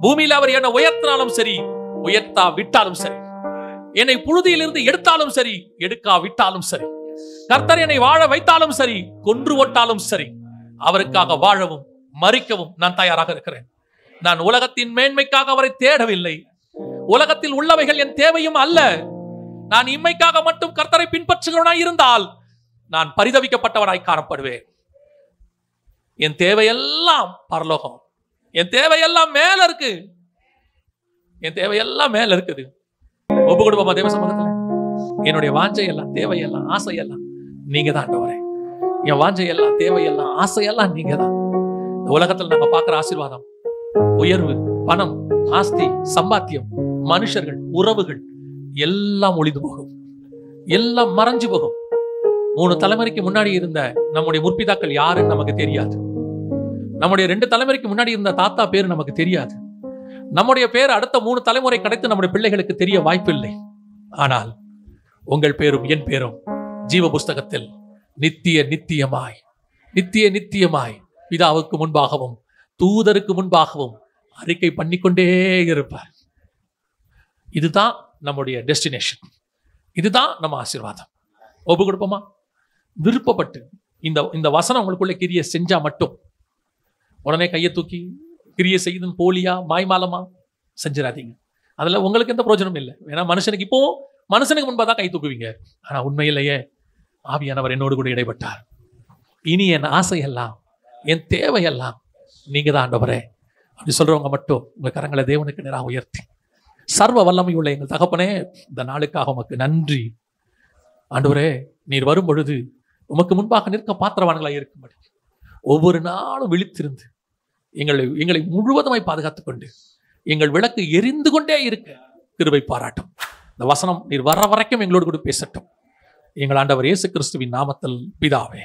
பூமியில அவர் என்னை உயர்த்தினாலும் சரி, உயர்த்தா விட்டாலும் சரி, என்னை புழுதியிலிருந்து எடுத்தாலும் சரி, எடுக்கா விட்டாலும் சரி, கர்த்தர் என்னை வாழ வைத்தாலும் சரி, கொன்று ஓட்டாலும் சரி, அவருக்காக வாழவும் மரிக்கவும் நான் தயாராக இருக்கிறேன். நான் உலகத்தின் மேன்மைக்காக அவரை தேடவில்லை. உலகத்தில் உள்ளவைகள் என் தேவையும் அல்ல. நான் இம்மைக்காக மட்டும் கர்த்தரை பின்பற்றுகிறவனாய் இருந்தால் நான் பரிதவிக்கப்பட்டவனாய் காணப்படுவேன். என் தேவையெல்லாம் பரலோகம், என் தேவையெல்லாம் மேல இருக்கு, என் தேவையெல்லாம் மேல இருக்குது. ஒப்பு கொடுப்போமா தேவ சமூகத்துல? என்னுடைய வாஞ்சையெல்லாம், தேவையெல்லாம், ஆசையெல்லாம் நீங்க தான் ஆண்டவரே. என் வாஞ்சையெல்லாம், தேவையெல்லாம், ஆசையெல்லாம் நீங்க தான். இந்த உலகத்துல நாங்க பார்க்கிற ஆசீர்வாதம், உயர்வு, பணம், ஆஸ்தி, சம்பாத்தியம், மனுஷர்கள், உறவுகள் எல்லாம் ஒளிந்து போகும், எல்லாம் மறைஞ்சு போகும். 3 தலைமுறைக்கு முன்னாடி இருந்த நம்முடைய முற்பிதாக்கள் யாருன்னு நமக்கு தெரியாது. நம்முடைய 2 தலைமுறைக்கு முன்னாடி இருந்த தாத்தா பேரு நமக்கு தெரியாது. நம்முடைய பேர் அடுத்த 3 தலைமுறை கிடைத்து நம்முடைய பிள்ளைகளுக்கு தெரிய வாய்ப்பில்லை. ஆனால் உங்கள் பேரும் என் பேரும் ஜீவ புஸ்தகத்தில் நித்திய நித்தியமாய், நித்திய நித்தியமாய் பிதாவுக்கு முன்பாகவும் தூதருக்கு முன்பாகவும் அறிக்கை பண்ணிக்கொண்டே இருப்பார். இதுதான் நம்முடைய டெஸ்டினேஷன், இதுதான் நம்ம ஆசீர்வாதம். ஒப்பு கொடுப்போமா? விருப்பப்பட்டு இந்த வசனம் உங்களுக்குள்ள கிரியை செஞ்சா மட்டும் உடனே கையை தூக்கி கிரியை செய்யுதுன்னு போலியா மாய்மாலமா செஞ்சிடாதீங்க. அதில் உங்களுக்கு எந்த பிரயோஜனமும் இல்லை. ஏன்னா மனுஷனுக்கு இப்போ மனுஷனுக்கு முன்பாக தான் கை தூக்குவீங்க. ஆனால் உண்மையிலேயே ஆவியானவர் என்னோடு கூட இடைப்பட்டார். இனி என் ஆசையெல்லாம், என் தேவையெல்லாம் நீங்க தான் ஆண்டவரே அப்படி சொல்றவங்க மட்டும் உங்க கரங்களை தேவனுக்கு நேராக உயர்த்தி, சர்வ வல்லமை உள்ள எங்கள் தகப்பனே, இந்த நாளுக்காக உமக்கு நன்றி ஆண்டவரே. நீர் வரும் பொழுது உமக்கு முன்பாக நிற்க பாத்திரவான்களாக இருக்கும்படி ஒவ்வொரு நாளும் விழித்திருந்து எங்களை முழுவதுமாய் பாதுகாத்துக் கொண்டு எங்கள் விளக்கு எரிந்து கொண்டே இருக்க கிருபை பாராட்டும். இந்த வசனம் நீர் வர வரைக்கும் எங்களோடு கூட பேசட்டும். எங்கள் ஆண்டவர் இயேசு கிறிஸ்துவின் நாமத்தில் பிதாவே.